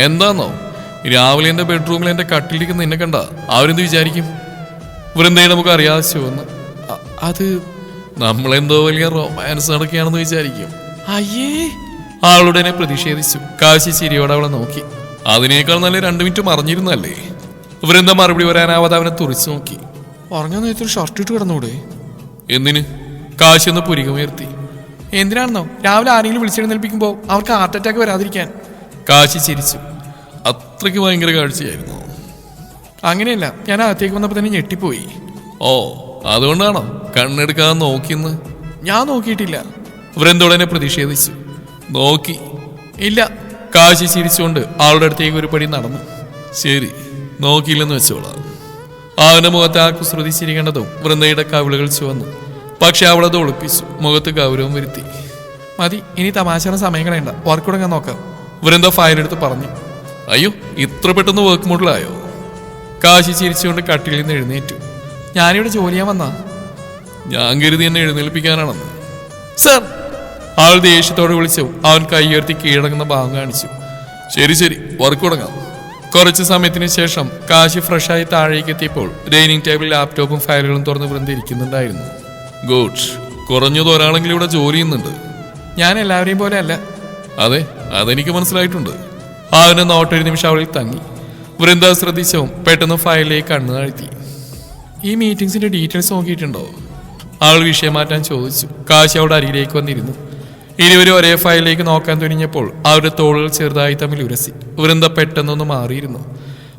എന്താന്നോ, രാവിലെ എന്റെ ബെഡ്റൂമിൽ എന്റെ കട്ടിലിരിക്കുന്ന എന്നെ കണ്ട അവരെന്ത് വിചാരിക്കും? വൃന്ദയുടെ നമുക്ക് അറിയാതെ ചുവന്ന്. അത് നമ്മളെന്തോ വലിയ റൊമാൻസ് നടക്കുകയാണെന്ന് വിചാരിക്കും. അയ്യേ, ആളുടനെ പ്രതിഷേധിച്ചു. കാശി ചിരിയോടെ അവളെ നോക്കി. അതിനേക്കാൾ നല്ല 2 മിനിറ്റ് മറിഞ്ഞിരുന്നല്ലേ? വൃന്ദ മറുപടി വരാനാവാതെ അവനെ തുറിച്ചു നോക്കി. പറഞ്ഞ നേരത്തിൽ ഷർട്ട് ഇട്ട് കിടന്നൂടെ? എന്തിന്? കാശി ഒന്ന് പുരികമുയർത്തി. എന്തിനാണെന്നോ, രാവിലെ ആരെങ്കിലും വിളിച്ചെഴുന്നേൽപ്പിക്കുമ്പോൾ അവർക്ക് ഹാർട്ട് അറ്റാക്ക് വരാതിരിക്കാൻ. കാശി ചിരിച്ചു. അത്രയ്ക്ക് ഭയങ്കര കാഴ്ചയായിരുന്നു. അങ്ങനെയല്ല, ഞാൻ അകത്തേക്ക് വന്നപ്പോൾ തന്നെ ഞെട്ടിപ്പോയി. ഓ, അതുകൊണ്ടാണോ കണ്ണെടുക്കാതെ നോക്കിയെന്ന്? ഞാൻ നോക്കിയിട്ടില്ല. വൃന്ദോടനെ പ്രതിഷേധിച്ചു. നോക്കി? ഇല്ല. കാശി ചിരിച്ചുകൊണ്ട് അവളുടെ അടുത്തേക്ക് ഒരു പടി നടന്നു. ശരി, നോക്കിയില്ലെന്ന് വെച്ചോളാം. അവന്റെ മുഖത്ത് ആ കുസൃതി ചിരിക്കേണ്ടതും വൃന്ദയുടെ കവിളുകൾ ചുവന്നു. പക്ഷെ അവളത് ഒളിപ്പിച്ചു. മുഖത്ത് ഗൗരവം വരുത്തി. മതി, ഇനി തമാശയുടെ സമയം കളയണ്ട, വർക്ക് തുടങ്ങാൻ നോക്കാം. വൃന്ദ ഫയലെടുത്ത് പറഞ്ഞു. അയ്യോ, ഇത്ര പെട്ടെന്ന് വർക്ക് മോഡിലായോ? കാശി ചിരിച്ചുകൊണ്ട് കട്ടിലിൽ നിന്ന് എഴുന്നേറ്റു. ഞാനിവിടെ ജോലി ചെയ്യാൻ വന്നാ. ഞാൻ കരുതി എന്നെ എഴുന്നേൽപ്പിക്കാനാണെന്ന്. സർ, ആൾ ദേഷ്യത്തോടെ വിളിച്ചു. അവൻ കൈയുയർത്തി കീഴടങ്ങുന്ന ഭാഗം കാണിച്ചു. ശരി ശരി, വർക്ക് തുടങ്ങാം. കുറച്ച് സമയത്തിന് ശേഷം കാശി ഫ്രഷായി താഴേക്ക് എത്തിയപ്പോൾ ഡൈനിങ് ടേബിൾ ലാപ്ടോപ്പും ഫയലുകളും തുറന്ന് വൃന്ദ ഇരിക്കുന്നുണ്ടായിരുന്നു. ഗുഡ്, കുറഞ്ഞത് ഒരാളെങ്കിലും ഇവിടെ ജോലി ചെയ്യുന്നുണ്ട്. ഞാൻ എല്ലാവരെയും പോലെ അല്ല. അതെ, അതെനിക്ക് മനസ്സിലായിട്ടുണ്ട്. അവന് നോട്ടൊരു നിമിഷം അവളിൽ തങ്ങി. വൃന്ദ ശ്രദ്ധിച്ചവും പെട്ടെന്ന് ഫയലിലേക്ക് കണ്ണു താഴ്ത്തി. ഈ മീറ്റിംഗ്സിന്റെ ഡീറ്റെയിൽസ് നോക്കിയിട്ടുണ്ടോ? അവൾ വിഷയം മാറ്റാൻ ചോദിച്ചു. കാശി അവളുടെ അരികിലേക്ക് വന്നിരുന്നു. ഇരുവരും ഒരേ ഫയലിലേക്ക് നോക്കാൻ തുനിഞ്ഞപ്പോൾ അവരുടെ തോളുകൾ ചെറുതായി തമ്മിൽ ഉരസി. വൃന്ദ പെട്ടെന്നൊന്ന് മാറിയിരുന്നു.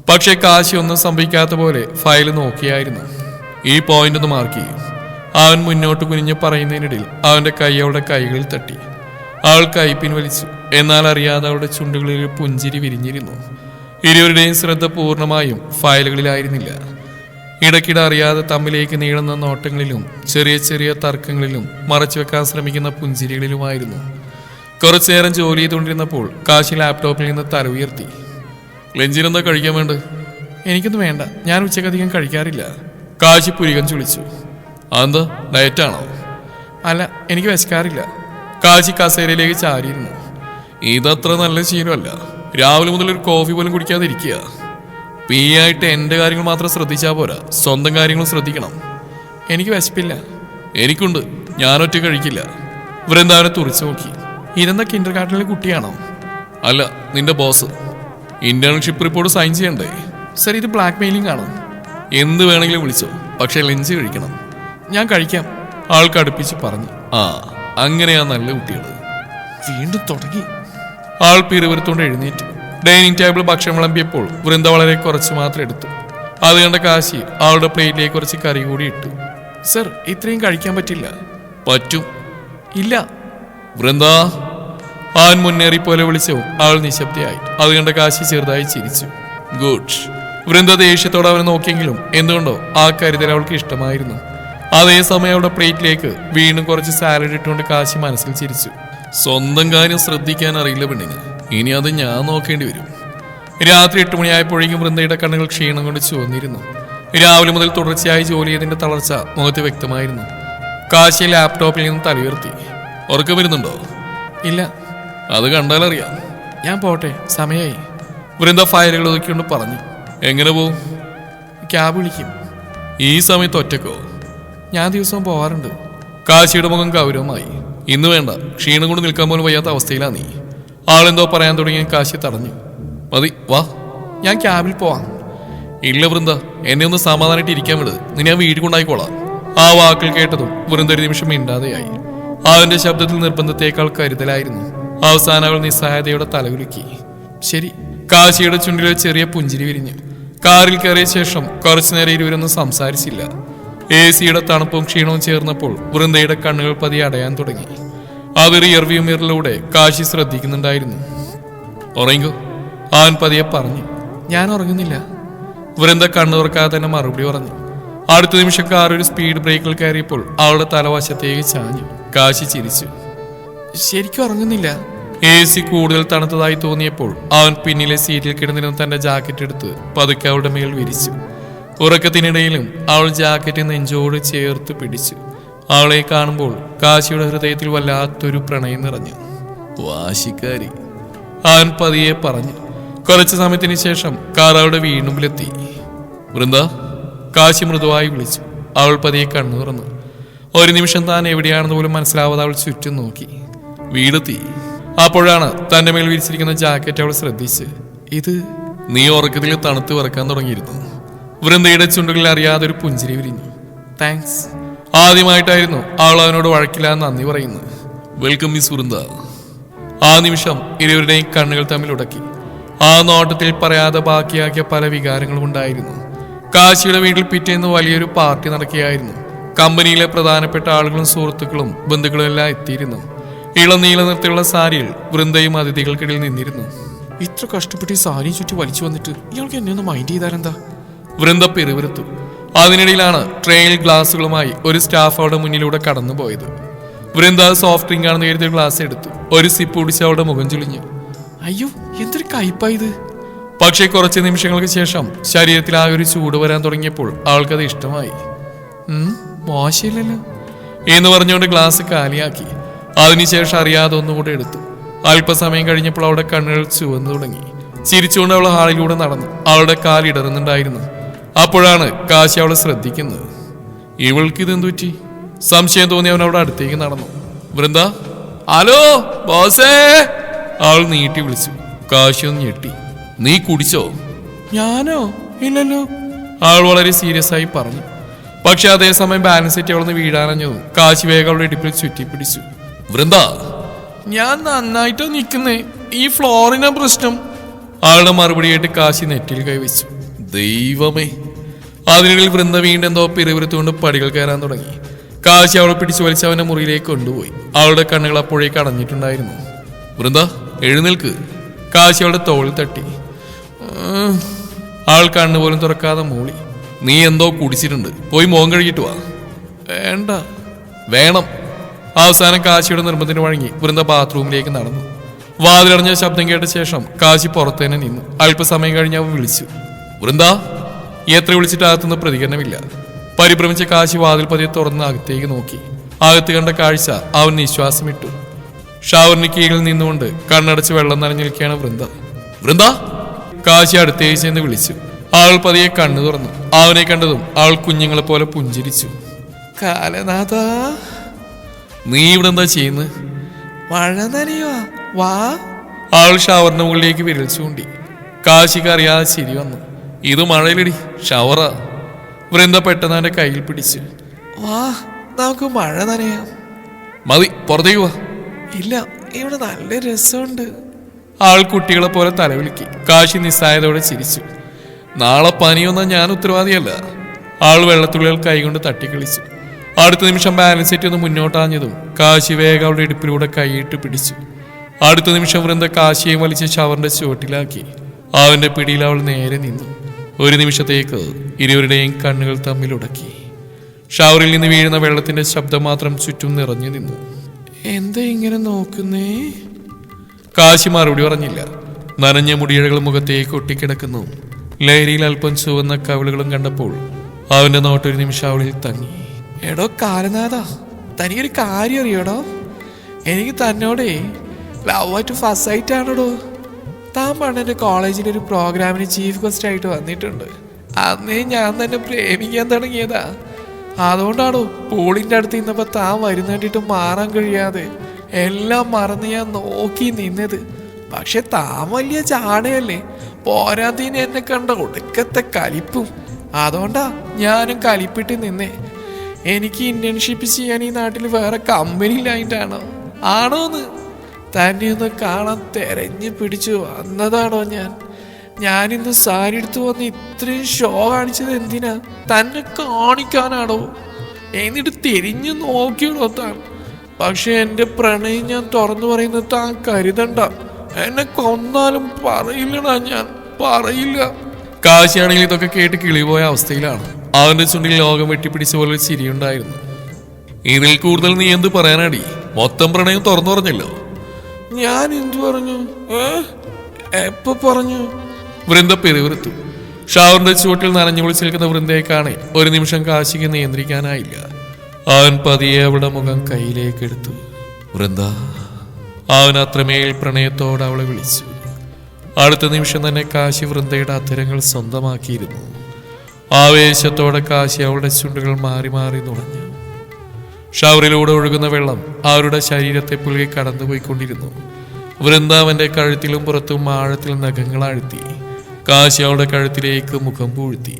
പക്ഷെ കാശി ഒന്നും സംഭവിക്കാത്ത പോലെ ഫയൽ നോക്കിയായിരുന്നു. ഈ പോയിന്റ് ഒന്ന് മാർക്ക് ചെയ്യും. അവൻ മുന്നോട്ട് കുനിഞ്ഞ് പറയുന്നതിനിടയിൽ അവന്റെ കൈ അവളുടെ കൈകളിൽ തട്ടി. അവൾ കൈ പിൻവലിച്ചു. എന്നാൽ അറിയാതെ അവളുടെ ചുണ്ടുകളിൽ പുഞ്ചിരി വിരിഞ്ഞിരുന്നു. ഇരുവരുടെയും ശ്രദ്ധ പൂർണ്ണമായും ഫയലുകളിലായിരുന്നില്ല. ഇടയ്ക്കിടെ അറിയാതെ തമ്മിലേക്ക് നീളുന്ന നോട്ടങ്ങളിലും ചെറിയ ചെറിയ തർക്കങ്ങളിലും മറച്ചു വെക്കാൻ ശ്രമിക്കുന്ന പുഞ്ചിരികളിലുമായിരുന്നു. കുറച്ചു നേരം ജോലി ചെയ്തുകൊണ്ടിരുന്നപ്പോൾ കാശി ലാപ്ടോപ്പിൽ നിന്ന് തല ഉയർത്തി. ലഞ്ചിനെന്താ കഴിക്കാൻ വേണ്ടത്? എനിക്കൊന്നും വേണ്ട, ഞാൻ ഉച്ചക്കധികം കഴിക്കാറില്ല. കാശി പുരികം ചുളിച്ചു. അതെന്താ, ഡയറ്റാണോ? അല്ല, എനിക്ക് വിശക്കാറില്ല. കാശി കസേരയിലേക്ക് ചാരിയിരുന്നു. ഇതത്ര നല്ല ശീലമല്ല. രാവിലെ മുതൽ ഒരു കോഫി പോലും കുടിക്കാതെ ഇരിക്കുക. ആയിട്ട് എൻ്റെ കാര്യങ്ങൾ മാത്രം ശ്രദ്ധിച്ചാൽ പോരാ, സ്വന്തം കാര്യങ്ങളും ശ്രദ്ധിക്കണം. എനിക്ക് വിശപ്പില്ല. എനിക്കുണ്ട്, ഞാനൊറ്റ കഴിക്കില്ല. വൃന്ദാവനെ തുറച്ചു നോക്കി. ഇതെന്താ കിൻഡർ ഗാർട്ടനിലെ കുട്ടിയാണോ? അല്ല, നിന്റെ ബോസ്. ഇന്റേൺഷിപ്പ് റിപ്പോർട്ട് സൈൻ ചെയ്യണ്ടേ? സർ, ഇത് ബ്ലാക്ക് മെയിലിംഗ് ആണോ? എന്ത് വേണമെങ്കിലും വിളിച്ചോ, പക്ഷെ ലഞ്ച് കഴിക്കണം. ഞാൻ കഴിക്കാം, ആൾക്ക് അടുപ്പിച്ച് പറഞ്ഞു. ആ, അങ്ങനെയാ നല്ല കുട്ടികൾ. വീണ്ടും തുടങ്ങി. ആൾ പിറുവിറുത്തോണ്ട് എഴുന്നേറ്റു. ഡൈനിങ് ടേബിൾ ഭക്ഷണം വിളമ്പിയപ്പോൾ വൃന്ദ വളരെ കുറച്ച് മാത്രം എടുത്തു. അത് കണ്ട കാശി അവളുടെ പ്ലേറ്റിലേക്ക് കുറച്ച് കറി കൂടി ഇട്ടു. സർ, ഇത്രയും കഴിക്കാൻ പറ്റില്ല. പറ്റും. ഇല്ല. വൃന്ദ, അവൻ മുന്നേറി പോലെ വിളിച്ചു. അവൾ നിശബ്ദയായി. അത് കണ്ട കാശി ചെറുതായി ചിരിച്ചു. ഗുഡ്. വൃന്ദ ദേഷ്യത്തോടെ അവനെ നോക്കിയെങ്കിലും എന്തുകൊണ്ടോ ആ കരുതൽ അവൾക്ക് ഇഷ്ടമായിരുന്നു. അതേസമയം അവിടെ പ്ലേറ്റിലേക്ക് വീണ്ടും കുറച്ച് സാലഡ് ഇട്ടുകൊണ്ട് കാശി മനസ്സിൽ ചിരിച്ചു. സ്വന്തം കാര്യം ശ്രദ്ധിക്കാൻ അറിയില്ല പെണ്ണിന്, ഇനി അത് ഞാൻ നോക്കേണ്ടി വരും. രാത്രി 8 മണിയായപ്പോഴേക്കും വൃന്ദയുടെ കണ്ണുകൾ ക്ഷീണം കൊണ്ട് ചുവന്നിരുന്നു. രാവിലെ മുതൽ തുടർച്ചയായി ജോലി ചെയ്തതിന്റെ തളർച്ച മുഖത്ത് വ്യക്തമായിരുന്നു. കാശി ലാപ്ടോപ്പിൽ നിന്ന് തലയുയർത്തി. ഉറക്കം വരുന്നുണ്ടോ? ഇല്ല. അത് കണ്ടാലറിയാം. ഞാൻ പോട്ടെ, സമയമായി. വൃന്ദ ഫയലുകൾ ഒതുക്കിക്കൊണ്ട് പറഞ്ഞു. എങ്ങനെ പോവും? ക്യാബ് വിളിക്കും. ഈ സമയത്ത് ഒറ്റക്കോ? ഞാൻ ദിവസവും പോവാറുണ്ട്. കാശിയുടെ മുഖം ഗൗരവമായി. ഇന്ന് വേണ്ട, ക്ഷീണം കൊണ്ട് നിൽക്കാൻ പോലും വയ്യാത്ത അവസ്ഥയിലാ നീ. ആളെന്തോ പറയാൻ തുടങ്ങിയ കാശി തടഞ്ഞു. മതി, വാ, ഞാൻ ക്യാബിൽ പോവാം. ഇല്ല വൃന്ദ, എന്നെ ഒന്ന് സമാധാനമായിട്ട് ഇരിക്കാൻ വിട്, നിന്നെ ഞാൻ വീട് കൊണ്ടായിക്കോളാം. ആ വാക്കുകൾ കേട്ടതും വൃന്ദ ഒരു നിമിഷം മിണ്ടാതെയായി. അവന്റെ ശബ്ദത്തിൽ നിർബന്ധത്തേക്കാൾ കരുതലായിരുന്നു. അവസാനം അവൾ നിസ്സഹായതയോടെ തലകുലുക്കി. ശരി. കാശിയുടെ ചുണ്ടിൽ ചെറിയ പുഞ്ചിരി വിരിഞ്ഞു. കാറിൽ കയറിയ ശേഷം കുറച്ചുനേരം ഇരുവരൊന്നും സംസാരിച്ചില്ല. AC-യുടെ തണുപ്പും ക്ഷീണവും ചേർന്നപ്പോൾ വൃന്ദയുടെ കണ്ണുകൾ പതിയെ അടയാൻ തുടങ്ങി. അത് റിയർവ്യൂ മിററിലൂടെ കാശി ശ്രദ്ധിക്കുന്നുണ്ടായിരുന്നു. ഉറങ്ങോ? അവൻ പതിയെ പറഞ്ഞു. ഞാൻ ഉറങ്ങുന്നില്ല. വൃന്ദ കണ്ണു തുറക്കാതെ തന്നെ മറുപടി പറഞ്ഞു. അടുത്ത നിമിഷം കാർ ഒരു സ്പീഡ് ബ്രേക്കിൽ കയറിയപ്പോൾ അവളുടെ തലവശത്തേക്ക് ചാഞ്ഞു. കാശി ചിരിച്ചു. ശരിക്കും ഉറങ്ങുന്നില്ല. AC കൂടുതൽ തണുത്തതായി തോന്നിയപ്പോൾ അവൻ പിന്നിലെ സീറ്റിൽ കിടന്നിരുന്ന തന്റെ ജാക്കറ്റ് എടുത്ത് പതുക്കെ അവളുടെ മേൽ വിരിച്ചു. ഉറക്കത്തിനിടയിലും അവൾ ജാക്കറ്റ് നെഞ്ചോട് ചേർത്ത് പിടിച്ചു. അവളെ കാണുമ്പോൾ കാശിയുടെ ഹൃദയത്തിൽ വല്ലാത്തൊരു പ്രണയം നിറഞ്ഞു. വാശിക്കാരി, അവൻ പതിയെ പറഞ്ഞു. കുറച്ചു സമയത്തിന് ശേഷം കാർ അവളുടെ വീണ്ടുമ്പിലെത്തി. വൃന്ദ, കാശി മൃദുവായി വിളിച്ചു. അവൾ പതിയെ കണ്ണു തുറന്നു. ഒരു നിമിഷം താൻ എവിടെയാണെന്ന് പോലും മനസ്സിലാവാതെ അവൾ ചുറ്റും നോക്കി. വീടെത്തി. അപ്പോഴാണ് തന്റെ മേൽ വിരിച്ചിരിക്കുന്ന ജാക്കറ്റ് അവൾ ശ്രദ്ധിച്ച്. ഇത് നീ ഉറക്കത്തിൽ തണുത്ത് വിറക്കാൻ തുടങ്ങിയിരുന്നു. വൃന്ദയുടെ ചുണ്ടുകളിൽ അറിയാതെ ഒരു പുഞ്ചിരി വിരിഞ്ഞു. താങ്ക്സ്. ആദ്യമായിട്ടായിരുന്നു അവൾ അവനോട് വഴക്കില്ലാതെ നന്ദി പറയുന്നത്. Welcome miss Vrinda. ആ നിമിഷം ഇരുവരുടെയും കണ്ണുകൾ തമ്മിൽ ഉടക്കി. ആ നോട്ടത്തിൽ പറയാതെ ബാക്കിയാക്കിയ പല വികാരങ്ങളും ഉണ്ടായിരുന്നു. കാശിയുടെ വീട്ടിൽ പിറ്റേന്ന് വലിയൊരു പാർട്ടി നടക്കുകയായിരുന്നു. കമ്പനിയിലെ പ്രധാനപ്പെട്ട ആളുകളും സുഹൃത്തുക്കളും ബന്ധുക്കളും എല്ലാം എത്തിയിരുന്നു. ഇളനീല നിറത്തിലുള്ള സാരിയിൽ വൃന്ദയും അതിഥികൾക്കിടയിൽ നിന്നിരുന്നു. ഇത്ര കഷ്ടപ്പെട്ട് ഈ സാരി ചുറ്റി വലിച്ചു വന്നിട്ട് ഇയാൾക്ക് എന്നെ ഒന്ന് മൈൻഡ് ചെയ്താലെന്താ? വൃന്ദ പെരുവിരുത്തു. അതിനിടയിലാണ് ട്രെയിനിൽ ഗ്ലാസുകളുമായി ഒരു സ്റ്റാഫ് അവിടെ മുന്നിലൂടെ കടന്നുപോയത്. വൃന്ദ സോഫ്റ്റ് ഡ്രിങ്ക് ആണെന്ന് കരുതിയ ഗ്ലാസ് എടുത്തു. ഒരു സിപ്പ് കുടിച്ച് അവളുടെ മുഖം ചുളിഞ്ഞു. അയ്യോ, എന്തൊരു കയ്പായത്. പക്ഷേ കുറച്ച് നിമിഷങ്ങൾക്ക് ശേഷം ശരീരത്തിൽ ആ ഒരു ചൂട് വരാൻ തുടങ്ങിയപ്പോൾ അവൾക്കത് ഇഷ്ടമായി. മോശമില്ലല്ലോ എന്ന് പറഞ്ഞുകൊണ്ട് ഗ്ലാസ് കാലിയാക്കി. അതിനുശേഷം അറിയാതെ ഒന്നുകൂടെ എടുത്തു. അല്പസമയം കഴിഞ്ഞപ്പോൾ അവളുടെ കണ്ണുകൾ ചുവന്നു തുടങ്ങി. ചിരിച്ചുകൊണ്ട് അവൾ ഹാളിലൂടെ നടന്നു. അവളുടെ കാലിടറുന്നുണ്ടായിരുന്നു. അപ്പോഴാണ് കാശി അവളെ ശ്രദ്ധിക്കുന്നത്. ഇവൾക്കിതെന്തു പറ്റി? സംശയം തോന്നി അവൻ അവിടെ അടുത്തേക്ക് നടന്നു. വൃന്ദ, ഹലോ ബോസേ, അവൾ നീട്ടി വിളിച്ചു. കാശി ഒന്ന് ഞെട്ടി. നീ കുടിച്ചോ? ഞാനോ? ഇല്ലല്ലോ, അവൾ വളരെ സീരിയസ് ആയി പറഞ്ഞു. പക്ഷെ അതേസമയം ബാലൻസ് സെറ്റ് അവളൊന്ന് വീഴാനഞ്ഞതും കാശി വേഗം അവളുടെ ഇടുപ്പിൽ ചുറ്റിപ്പിടിച്ചു. വൃന്ദ, ഞാൻ നന്നായിട്ടോ നിൽക്കുന്നേ, ഈ ഫ്ലോറിന പ്രശ്നം. അവളുടെ മറുപടിയായിട്ട് കാശി നെറ്റിൽ കൈവച്ചു. ദൈവമേ. അതിനിടയിൽ വൃന്ദ വീണ്ടും എന്തോ പിറുവിരുത്തുകൊണ്ട് പടികൾ കയറാൻ തുടങ്ങി. കാശി അവളെ പിടിച്ചു വലിച്ച് അവന്റെ മുറിയിലേക്ക് കൊണ്ടുപോയി. അവളുടെ കണ്ണുകൾ അപ്പോഴേക്ക് അടഞ്ഞിട്ടുണ്ടായിരുന്നു. വൃന്ദ, എഴുന്നേൽക്ക്. കാശി അവളുടെ തോളിൽ തട്ടി. അവൾ കണ്ണുപോലും തുറക്കാതെ മൂളി. നീ എന്തോ കുടിച്ചിട്ടുണ്ട്, പോയി മുഖം കഴുകിട്ട് വാ. വേണ്ട. വേണം. അവസാനം കാശിയുടെ നിർബന്ധത്തിന് വഴങ്ങി വൃന്ദ ബാത്റൂമിലേക്ക് നടന്നു. വാതിലടഞ്ഞ ശബ്ദം കേട്ട ശേഷം കാശി പുറത്തു തന്നെ നിന്നു. അല്പസമയം കഴിഞ്ഞ് അവൻ വിളിച്ചു. വൃന്ദ. എത്ര വിളിച്ചിട്ട് അകത്തുനിന്ന് പ്രതികരണമില്ല. പരിഭ്രമിച്ച കാശി വാതിൽ പതിയെ തുറന്ന് അകത്തേക്ക് നോക്കി. അകത്ത് കണ്ട കാഴ്ച അവൻ നിശ്വാസമിട്ടു. ഷവറിന് കീഴിൽ നിന്നുകൊണ്ട് കണ്ണടച്ച് വെള്ളം നനഞ്ഞു നിൽക്കുകയാണ് വൃന്ദ. വൃന്ദ. കാശി അടുത്തേക്ക് ചെന്ന് വിളിച്ചു. അവൾ പതിയെ കണ്ണു തുറന്നു. അവനെ കണ്ടതും അവൾ കുഞ്ഞുങ്ങളെ പോലെ പുഞ്ചിരിച്ചു. കാലനാഥ, നീ ഇവിടെ എന്താ ചെയ്യുന്നത്? മഴ നനയുവാ, വാ. അവൾ ഷവറിന് മുകളിലേക്ക് വിരൽ ചൂണ്ടി. കാശിക്ക് അറിയാതെ ചിരി വന്നു. ഇത് മഴയിലടി, ഷവറാ. വൃന്ദ പെട്ടെന്ന് അവന്റെ കയ്യിൽ പിടിച്ചു. വാ, നമുക്ക് മഴ നനയാം. മതി, പുറത്തേക്ക് വാ. ഇല്ല, ഇവിടെ നല്ല രസമുണ്ട്. അവൾ കുട്ടികളെ പോലെ തലവിളിക്കി. കാശി നിസ്സായതയോടെ ചിരിച്ചു. നാളെ പനിയൊന്നും ഞാൻ ഉത്തരവാദിയല്ല. അവൾ വെള്ളത്തുള്ളികൾ കൈകൊണ്ട് തട്ടിക്കളിച്ചു. അടുത്ത നിമിഷം ബാലൻസ് സെറ്റ് ഒന്ന് മുന്നോട്ടാഞ്ഞതും കാശി വേഗം അവളുടെ ഇടുപ്പിലൂടെ കൈയിട്ട് പിടിച്ചു. അടുത്ത നിമിഷം വൃന്ദ കാശിയെ വലിച്ച് ഷവറിന്റെ ചുവട്ടിലാക്കി. അവന്റെ പിടിയിൽ അവൾ നേരെ നിന്നു. ഒരു നിമിഷത്തേക്ക് ഇരുവരുടെയും കണ്ണുകൾ തമ്മിലുടക്കി. ഷവറിൽ നിന്ന് വീഴുന്ന വെള്ളത്തിന്റെ ശബ്ദം മാത്രം ചുറ്റും നിറഞ്ഞു നിന്നു. എന്താ ഇങ്ങനെ നോക്കുന്നേ? കാശി മറുപടി പറഞ്ഞില്ല. നനഞ്ഞ മുടിയിഴകൾ മുഖത്തേക്ക് ഒട്ടിക്കിടക്കുന്നു. ലഹരിയിൽ അല്പം ചുവന്ന കവിളുകളും കണ്ടപ്പോൾ അവന്റെ നോട്ടൊരു നിമിഷം അവളിൽ തങ്ങി. എടോ കാലനാഥ, തനിക്കൊരു കാര്യം അറിയടോ? എനിക്ക് തന്നോടേ ലവ് ആയിട്ട് ഫസ്റ്റ് ആയിട്ട് ആണോടോ. താൻ പണ്ട് എൻ്റെ കോളേജിലൊരു പ്രോഗ്രാമിന് ചീഫ് ഗസ്റ്റ് ആയിട്ട് വന്നിട്ടുണ്ട്. അന്നേ ഞാൻ തന്നെ പ്രേമിക്കാൻ തുടങ്ങിയതാ. അതുകൊണ്ടാണോ പൂളിൻ്റെ അടുത്ത് നിന്നപ്പോൾ താൻ വരുന്നേണ്ടിട്ട് മാറാൻ കഴിയാതെ എല്ലാം മറന്ന് ഞാൻ നോക്കി നിന്നത്. പക്ഷെ താൻ വലിയ ചാടയല്ലേ, പോരാത്തതിന് എന്നെ കണ്ട ഒടുക്കത്തെ കലിപ്പും. അതുകൊണ്ടാ ഞാനും കലിപ്പിട്ട് നിന്നേ. എനിക്ക് ഇന്റേൺഷിപ്പ് ചെയ്യാൻ ഈ നാട്ടിൽ വേറെ കമ്പനിയിലായിട്ടാണോ ആണോന്ന് തന്നെ ഒന്ന് കാണാൻ തെരഞ്ഞു പിടിച്ചു വന്നതാണോ ഞാനിന്ന് സാരി എടുത്തു വന്ന് ഇത്രയും ഷോ കാണിച്ചത് എന്തിനാ? തന്നെ കാണിക്കാനാണോ? എന്നിട്ട് തിരിഞ്ഞു നോക്കിയിടോ താൻ. പക്ഷെ എൻ്റെ പ്രണയം ഞാൻ തുറന്നു പറയുന്നത് താൻ കരുതണ്ട. എന്നെ കൊന്നാലും പറയില്ലടാ, ഞാൻ പറയില്ല. കാശിയാണെങ്കിൽ ഇതൊക്കെ കേട്ട് കിളിപോയ അവസ്ഥയിലാണ്. അവന്റെ ചുണ്ടിൽ ലോകം വെട്ടിപ്പിടിച്ച പോലെ ചിരിയുണ്ടായിരുന്നു. ഇതിൽ കൂടുതൽ നീ എന്ത് പറയാനാടി? മൊത്തം പ്രണയം തുറന്നു പറഞ്ഞല്ലോ. ഞാൻ എന്തു പറഞ്ഞു? എപ്പോ പറഞ്ഞു? വൃന്ദ പെരുവിറുത്തു. ഷവറിന്റെ ചുവട്ടിൽ നനഞ്ഞു കുളിച്ച് നിൽക്കുന്ന വൃന്ദയെ കാണെ ഒരു നിമിഷം കാശിക്ക് നിയന്ത്രിക്കാനായില്ല. അവൻ പതിയെ അവളുടെ മുഖം കയ്യിലേക്ക് എടുത്തു. വൃന്ദ. അവൻ അത്രമേൽ പ്രണയത്തോടെ അവളെ വിളിച്ചു. അടുത്ത നിമിഷം തന്നെ കാശി വൃന്ദയുടെ അധരങ്ങൾ സ്വന്തമാക്കിയിരുന്നു. ആവേശത്തോടെ കാശി അവളുടെ ചുണ്ടുകൾ മാറി മാറി നുണഞ്ഞു. ഷവറിലൂടെ ഒഴുകുന്ന വെള്ളം അവരുടെ ശരീരത്തെ പുലുകി കടന്നുപോയിക്കൊണ്ടിരുന്നു. വൃന്ദാവന്റെ കഴുത്തിലും പുറത്തും ആഴത്തിൽ നഖങ്ങളാഴ്ത്തി. കാശി അവളുടെ കഴുത്തിലേക്ക് മുഖം പൂഴ്ത്തി.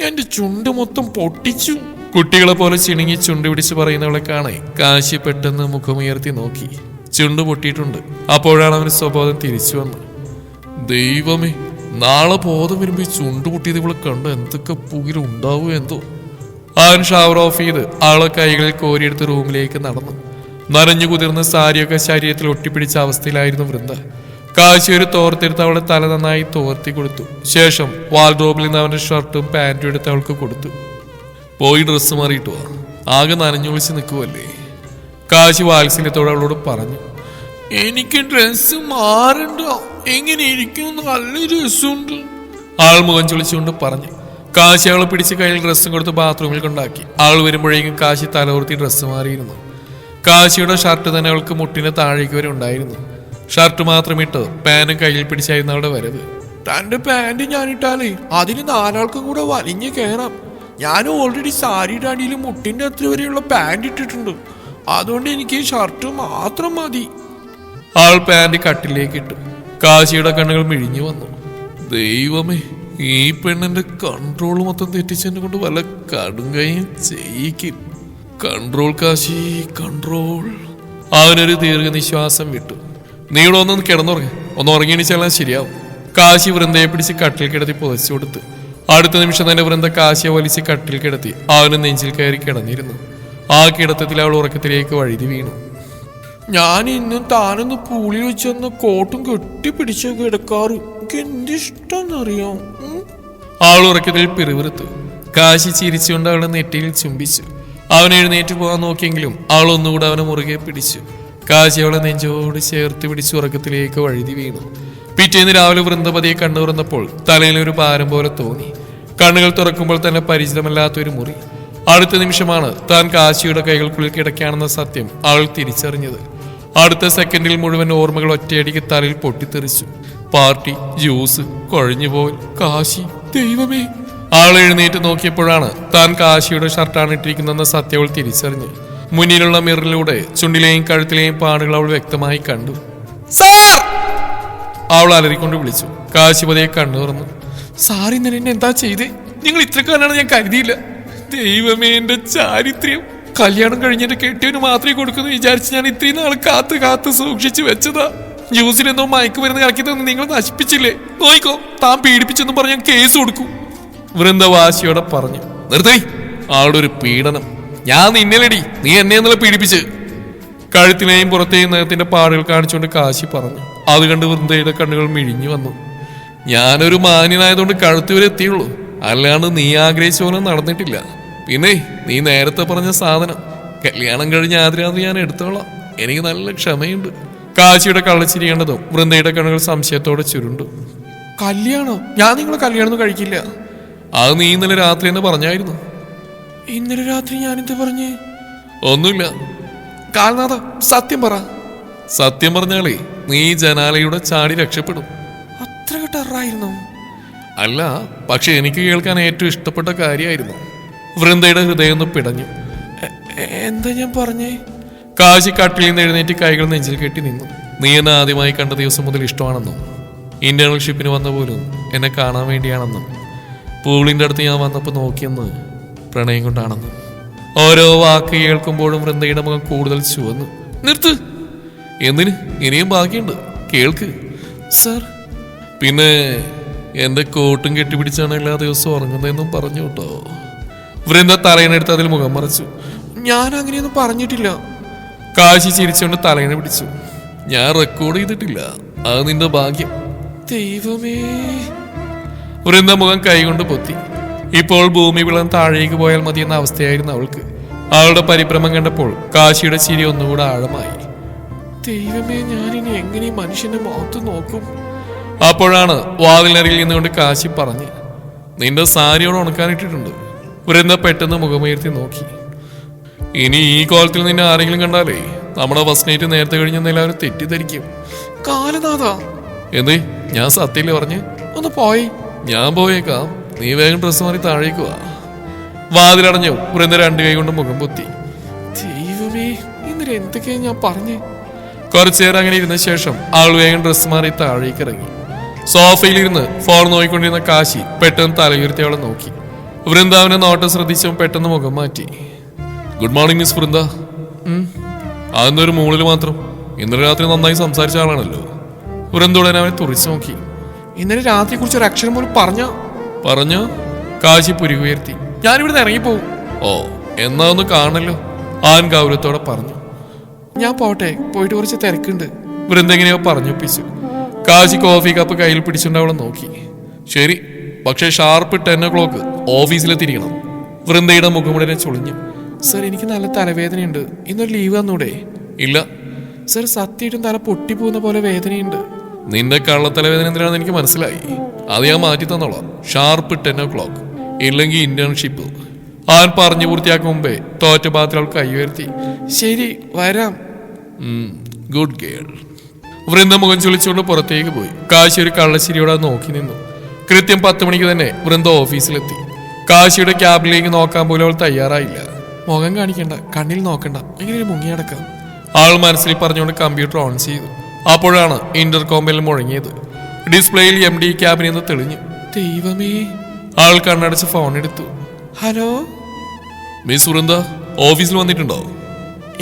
എന്റെ ചുണ്ട് മൊത്തം പൊട്ടിച്ചു. കുട്ടികളെ പോലെ ചിണുങ്ങി ചുണ്ട് പിടിച്ച് പറയുന്നവളെ കാണെ കാശി പെട്ടെന്ന് മുഖമുയർത്തി നോക്കി. ചുണ്ട് പൊട്ടിയിട്ടുണ്ട്. അപ്പോഴാണ് അവന് സ്വബോധം തിരിച്ചു വന്നത്. ദൈവമേ, നാളെ ബോധം വരുമ്പോ ഈ ചുണ്ട് പൊട്ടിയത് ഇവളെ കണ്ട് എന്തൊക്കെ പുകിലും ഉണ്ടാവുക എന്തോ. അവൻ ഷവർ ഓഫ് ചെയ്ത് ആളെ കൈകളിൽ കോരിയെടുത്ത് റൂമിലേക്ക് നടന്നു. നനഞ്ഞു കുതിർന്ന സാരിയൊക്കെ ശരീരത്തിൽ ഒട്ടിപ്പിടിച്ച അവസ്ഥയിലായിരുന്നു വൃന്ദ. കാശി ഒരു തോർത്തെടുത്ത് അവളെ തല നന്നായി തോർത്തി കൊടുത്തു. ശേഷം വാൾഡ്രോബിൽ നിന്ന് അവന്റെ ഷർട്ടും പാൻറ്റും എടുത്ത് അവൾക്ക് കൊടുത്തു. പോയി ഡ്രസ്സ് മാറിയിട്ട് വാ, ആകെ നനഞ്ഞു വിളിച്ച് നിൽക്കുമല്ലേ. കാശി വാത്സല്യത്തോടെ അവളോട് പറഞ്ഞു. എനിക്ക് ഡ്രസ്സ് മാറണ്ടോ? എങ്ങനെ ഇരിക്കും? നല്ല രസമുണ്ട്. ആൾ മുഖം ചൊളിച്ചുകൊണ്ട് പറഞ്ഞു. കാശി അവളെ പിടിച്ച് കയ്യിൽ ഡ്രസ്സും കൊടുത്ത് ബാത്റൂമിൽ കൊണ്ടാക്കി. ആൾ വരുമ്പോഴേക്കും കാശി തലവർത്തി ഡ്രസ്സ് മാറിയിരുന്നു. കാശിയുടെ ഷർട്ട് തന്നെ അവൾക്ക് മുട്ടിന് താഴേക്ക് വരെ ഉണ്ടായിരുന്നു. ഷർട്ട് മാത്രം ഇട്ട് പാനും കയ്യിൽ പിടിച്ചായിരുന്നു അവളുടെ വരവ്. തന്റെ പാന്റ് ഞാനിട്ടാലേ അതിന് 4 ആൾക്കും കൂടെ വലിഞ്ഞു കയറാം. ഞാൻ ഓൾറെഡി സാരിയുടെ അടിയിൽ മുട്ടിന്റെ അത്ര വരെയുള്ള പാന്റ് ഇട്ടിട്ടുണ്ട്. അതുകൊണ്ട് എനിക്ക് ഷർട്ട് മാത്രം മതി. ആൾ പാന്റ് കട്ടിലേക്ക് ഇട്ടു. കാശിയുടെ കണ്ണുകൾ മിഴിഞ്ഞു വന്നു. ദൈവമേ, ഈ പെണ്ണിന്റെ കൺട്രോൾ മൊത്തം തെറ്റിച്ചെന്നെ കൊണ്ട് വല്ല കടുങ്കയും ചെയ്യിക്കും. Control Kashi, control. അവനൊരു ദീർഘനിശ്വാസം വിട്ടു. നീ ഇവിടെ ഒന്ന് കിടന്നുറങ്ങ, ഒന്ന് ഉറങ്ങിയെണിച്ചാൽ ശരിയാവും. കാശി വൃന്ദയെ പിടിച്ച് കട്ടിൽ കിടത്തി പുതച്ചു കൊടുത്തു. അടുത്ത നിമിഷം തന്നെ വൃന്ദ കാശിയെ വലിച്ച് കട്ടിൽ കിടത്തി അവന് നെഞ്ചിൽ കയറി കിടന്നിരുന്നു. ആ കിടത്തത്തിൽ അവൾ ഉറക്കത്തിലേക്ക് വഴുതി വീണു. ഞാൻ ഇന്നും താനൊന്ന് പൂളിൽ വെച്ചെന്ന് കോട്ടും കെട്ടിപ്പിടിച്ച് കിടക്കാറ് എനിക്ക് എന്തിഷ്ടന്നറിയാം. അവൾ ഉറക്കത്തിൽ പിറുവിറുത്തു. കാശി ചിരിച്ചുകൊണ്ട് അവളുടെ നെറ്റിയിൽ ചുംബിച്ചു. അവൻ എഴുന്നേറ്റ് പോകാൻ നോക്കിയെങ്കിലും അവൾ ഒന്നുകൂടെ അവനെ മുറുകെ പിടിച്ചു. കാശി അവളെ നെഞ്ചോട് ചേർത്ത് പിടിച്ച് ഉറക്കത്തിലേക്ക് വഴുതി വീണു. പിറ്റേന്ന് രാവിലെ വൃന്ദപതിയെ കണ്ണു തുറന്നപ്പോൾ തലയിലൊരു ഭാരം പോലെ തോന്നി. കണ്ണുകൾ തുറക്കുമ്പോൾ തന്നെ പരിചിതമല്ലാത്തൊരു മുറി. അടുത്ത നിമിഷമാണ് താൻ കാശിയുടെ കൈകൾക്കുള്ളിൽ കിടക്കുകയാണെന്ന സത്യം അവൾ തിരിച്ചറിഞ്ഞത്. അടുത്ത സെക്കൻഡിൽ മുഴുവൻ ഓർമ്മകൾ ഒറ്റയടിക്ക് തലയിൽ പൊട്ടിത്തെറിച്ചു. പാർട്ടി, ജ്യൂസ്, കൊഴഞ്ഞുപോൽ, കാശി. ദൈവമേ! ആൾ എഴുന്നേറ്റ് നോക്കിയപ്പോഴാണ് താൻ കാശിയുടെ ഷർട്ടാണ് ഇട്ടിരിക്കുന്നതെന്ന സത്യം അവൾ തിരിച്ചറിഞ്ഞു. മുന്നിലുള്ള മിററിലൂടെ ചുണ്ടിലെയും കഴുത്തിലെയും പാടുകൾ അവൾ വ്യക്തമായി കണ്ടു. സാർ! അവൾ അലറിക്കൊണ്ട് വിളിച്ചു. കാശിപതിയെ കണ്ണു തുറന്നു. സാർ ഇന്നലെ എന്നെ എന്താ ചെയ്തേ? നിങ്ങൾ ഇത്രക്കാരാണ് ഞാൻ കരുതിയില്ല. ദൈവമേ, എന്റെ ചാരിത്രം! കല്യാണം കഴിഞ്ഞെന്റെ കെട്ടിയവന് മാത്രമേ കൊടുക്കുന്നു വിചാരിച്ച് ഞാൻ ഇത്രയും നാൾ കാത്തു കാത്തു സൂക്ഷിച്ചു വെച്ചതാ. ജ്യൂസിലെന്തോ മയക്കുമരുന്ന് കലക്കി തന്നെ നിങ്ങൾ നശിപ്പിച്ചില്ലേ? നോയിക്കോ, താൻ പീഡിപ്പിച്ചെന്നും പറഞ്ഞ് ഞാൻ കേസ് കൊടുക്കും. വൃന്ദവാസിയോടെ പറഞ്ഞു. നിർത്തി! ആളുടെ ഒരു പീഡനം. ഞാൻ നിന്നലടി, നീ എന്നെ എന്നുള്ള പീഡിപ്പിച്ച്. കഴുത്തിലെയും പുറത്തെയും നഖത്തിന്റെ പാടുകൾ കാണിച്ചുകൊണ്ട് കാശി പറഞ്ഞു. അത് കണ്ട് വൃന്ദയുടെ കണ്ണുകൾ മിഴിഞ്ഞു വന്നു. ഞാനൊരു മാന്യനായതുകൊണ്ട് കഴുത്ത് വരെ എത്തിയുള്ളൂ, അല്ലാണ്ട് നീ ആഗ്രഹിച്ച പോലെ നടന്നിട്ടില്ല. പിന്നെ നീ നേരത്തെ പറഞ്ഞ സാധനം കല്യാണം കഴിഞ്ഞ ആദ്യരാത്രി ഞാൻ എടുത്തോളാം. എനിക്ക് നല്ല ക്ഷമയുണ്ട്. കാശിയുടെ കള്ളച്ചിരി കണ്ടതും വൃന്ദയുടെ കണ്ണുകൾ സംശയത്തോടെ ചുരുണ്ടു. കല്യാണോ? ഞാൻ നിങ്ങളെ കല്യാണം കഴിക്കില്ല. അത് നീ ഇന്നലെ രാത്രി എന്ന് പറഞ്ഞായിരുന്നു. ഇന്നലെ രാത്രി ഞാനെന്ത് പറഞ്ഞേ? ഒന്നുമില്ല. കാൽനാഥ സത്യം പറ. സത്യം പറഞ്ഞാലേ നീ ജനാലയുടെ ചാടി രക്ഷപ്പെടും. അത്ര ടെററായിരുന്നു? അല്ല, പക്ഷെ എനിക്ക് കേൾക്കാൻ ഏറ്റവും ഇഷ്ടപ്പെട്ട കാര്യമായിരുന്നു. വൃന്ദയുടെ ഹൃദയം ഒന്ന് പിടഞ്ഞു. എന്താ ഞാൻ പറഞ്ഞേ? കാശി കട്ടിൽ നിന്ന് എഴുന്നേറ്റ് കൈകൾ നെഞ്ചിൽ കെട്ടി നിന്നു. നീ എന്നെ ആദ്യമായി കണ്ട ദിവസം മുതൽ ഇഷ്ടമാണെന്നും ഇന്റേൺഷിപ്പിന് വന്ന പോലും എന്നെ കാണാൻ വേണ്ടിയാണെന്നും പൂളിന്റെ അടുത്ത് ഞാൻ വന്നപ്പോൾ നോക്കിയെന്ന് പ്രണയം കൊണ്ടാണെന്നും. ഓരോ വാക്ക് കേൾക്കുമ്പോഴും വൃന്ദയുടെ മുഖം കൂടുതൽ ചുവന്നു. നിർത്ത്. എന്തിന്? ഇനിയും ബാക്കിയുണ്ട്, കേൾക്ക്. സർ, പിന്നെ എന്റെ കോട്ടും കെട്ടിപ്പിടിച്ചാണ് എല്ലാ ദിവസവും ഉറങ്ങുന്നതെന്നും പറഞ്ഞു കേട്ടോ. വൃന്ദ തലയിനെടുത്ത് അതിൽ മുഖം മറച്ചു. ഞാൻ അങ്ങനെയൊന്നും പറഞ്ഞിട്ടില്ല. കാശി ചിരിച്ചുകൊണ്ട് തലയിനെ പിടിച്ചു. ഞാൻ റെക്കോർഡ് ചെയ്തിട്ടില്ല, അത് നിന്റെ ഭാഗ്യം. ദൈവമേ. വൃന്ദ മുഖം കൈകൊണ്ട് പൊത്തി. ഇപ്പോൾ ഭൂമി വിളന്ന് താഴേക്ക് പോയാൽ മതിയെന്ന അവസ്ഥയായിരുന്നു അവൾക്ക്. അവളുടെ പരിഭ്രമം കണ്ടപ്പോൾ കാശിയുടെ ചിരി ഒന്നുകൂടെ ആഴമായി. ദൈവമേ, ഞാനിനി എങ്ങനെ മനുഷ്യന്റെ മുഖത്ത് നോക്കും? അപ്പോഴാണ് വാതിലിനരികിൽ നിന്നുകൊണ്ട് കാശി പറഞ്ഞു, നിന്റെ സാരിയോട് ഉണക്കാനിട്ടിട്ടുണ്ട്. വൃന്ദ പെട്ടെന്ന് മുഖമുയർത്തി നോക്കി. ഇനി ഈ കോലത്തിൽ നിന്നെ ആരെങ്കിലും കണ്ടാലേ നമ്മുടെ ഫസ്റ്റ് നൈറ്റ് നേരത്തെ കഴിഞ്ഞെന്ന് എല്ലാവരും തെറ്റിദ്ധരിക്കും. കാലനാഥ. എന്തേ? ഞാൻ സത്യല്ലേ പറഞ്ഞ്? ഒന്ന് പോയി. ഞാൻ പോയേക്കാം, നീ വേഗം ഡ്രസ്സ് മാറി താഴേക്ക് വാ. വാതിലടഞ്ഞു. വൃന്ദ രണ്ട് കൈ കൊണ്ട് മുഖം പൊത്തി. ദൈവമേ, ഇന്നലെ എന്തൊക്കെയാ ഞാൻ പറഞ്ഞേ? കുറച്ചേരം അങ്ങനെ ഇരുന്ന ശേഷം ആൾ വേഗം ഡ്രസ്സ് മാറി താഴേക്ക് ഇറങ്ങി. സോഫയിലിരുന്ന് ഫോൺ നോക്കിക്കൊണ്ടിരുന്ന കാശി പെട്ടെന്ന് തലയുയർത്തി അവളെ നോക്കി. വൃന്ദാവിനെ നോട്ടം ശ്രദ്ധിച്ചും പെട്ടെന്ന് മുഖം മാറ്റി. Good morning miss Vrinda. അതെന്നൊരു മൂളിൽ മാത്രം. ഇന്നലെ രാത്രി നന്നായി സംസാരിച്ച ആളാണല്ലോ. വൃന്ദ ഉടനെ അവനെ തുറിച്ചു നോക്കി. ഇന്നലെ രാത്രിയെ കുറിച്ച് ഒരു അക്ഷരം പോലും പറഞ്ഞോ? കാശി പുരികുയർത്തി. ഞാനിവിടുന്ന് ഇറങ്ങിപ്പോവും. ഓ, എന്നാ ഒന്ന് കാണല്ലോ, ആൻ ഗൗരവത്തോടെ പറഞ്ഞു. ഞാൻ പോട്ടെ, പോയിട്ട് കുറച്ച് തിരക്കുണ്ട്. വൃന്ദ എങ്ങനെയോ പറഞ്ഞൊപ്പിച്ചു. കാശി കോഫി കപ്പ് കയ്യിൽ പിടിച്ചുകൊണ്ട് അവളെ നോക്കി. ശരി, പക്ഷേ ഷാർപ്പ് 10 o'clock ഓഫീസിലെത്തിരിക്കണം. വൃന്ദയുടെ മുഖമുടനെ ചുളിഞ്ഞു. സർ, എനിക്ക് നല്ല തലവേദനയുണ്ട്, ഇന്നൊരു ലീവ് തന്നൂടെ? ഇല്ല സർ, സത്യമായിട്ടും തല പൊട്ടിപ്പോകുന്ന പോലെ വേദനയുണ്ട്. നിന്റെ കള്ളത്തലവേദന എന്തിനാണെന്ന് എനിക്ക് മനസ്സിലായി. അത് ഞാൻ മാറ്റി തന്നോളാം. ഷാർപ്പ് 10 o'clock, ഇല്ലെങ്കിൽ ഇന്റേൺഷിപ്പ്. ആൻ പറഞ്ഞു പൂർത്തിയാക്കും മുമ്പേ തോറ്റ പാത്രം അവൾ കൈ ഉയർത്തി. ശരി, വരാം. Good girl. വൃന്ദ മുഖം ചുളിച്ചുകൊണ്ട് പുറത്തേക്ക് പോയി. കാശി ഒരു കള്ളശ്ശേരിയോടെ നോക്കി നിന്നു. കൃത്യം 10 മണിക്ക് തന്നെ വൃന്ദ ഓഫീസിലെത്തി. കാശിയുടെ ക്യാബിലേക്ക് നോക്കാൻ പോലും അവൾ തയ്യാറായില്ല. മുഖം കാണിക്കണ്ട, കണ്ണിൽ നോക്കണ്ട, എങ്ങനെ മുങ്ങിയടക്കാം, ആൾ മനസ്സിൽ പറഞ്ഞുകൊണ്ട് കമ്പ്യൂട്ടർ ഓൺ ചെയ്തു. അപ്പോഴാണ് ഇന്റർകോമിൽ മുഴങ്ങിയത്. ഡിസ്പ്ലേയിൽ MD ക്യാബിനിൽ നിന്ന് തെളിഞ്ഞു. ദൈവമേ. ആൾ കണ്ണടച്ച് ഫോൺ എടുത്തു. ഹലോ മിസ് വൃന്ദ, ഓഫീസിൽ വന്നിട്ടുണ്ടോ?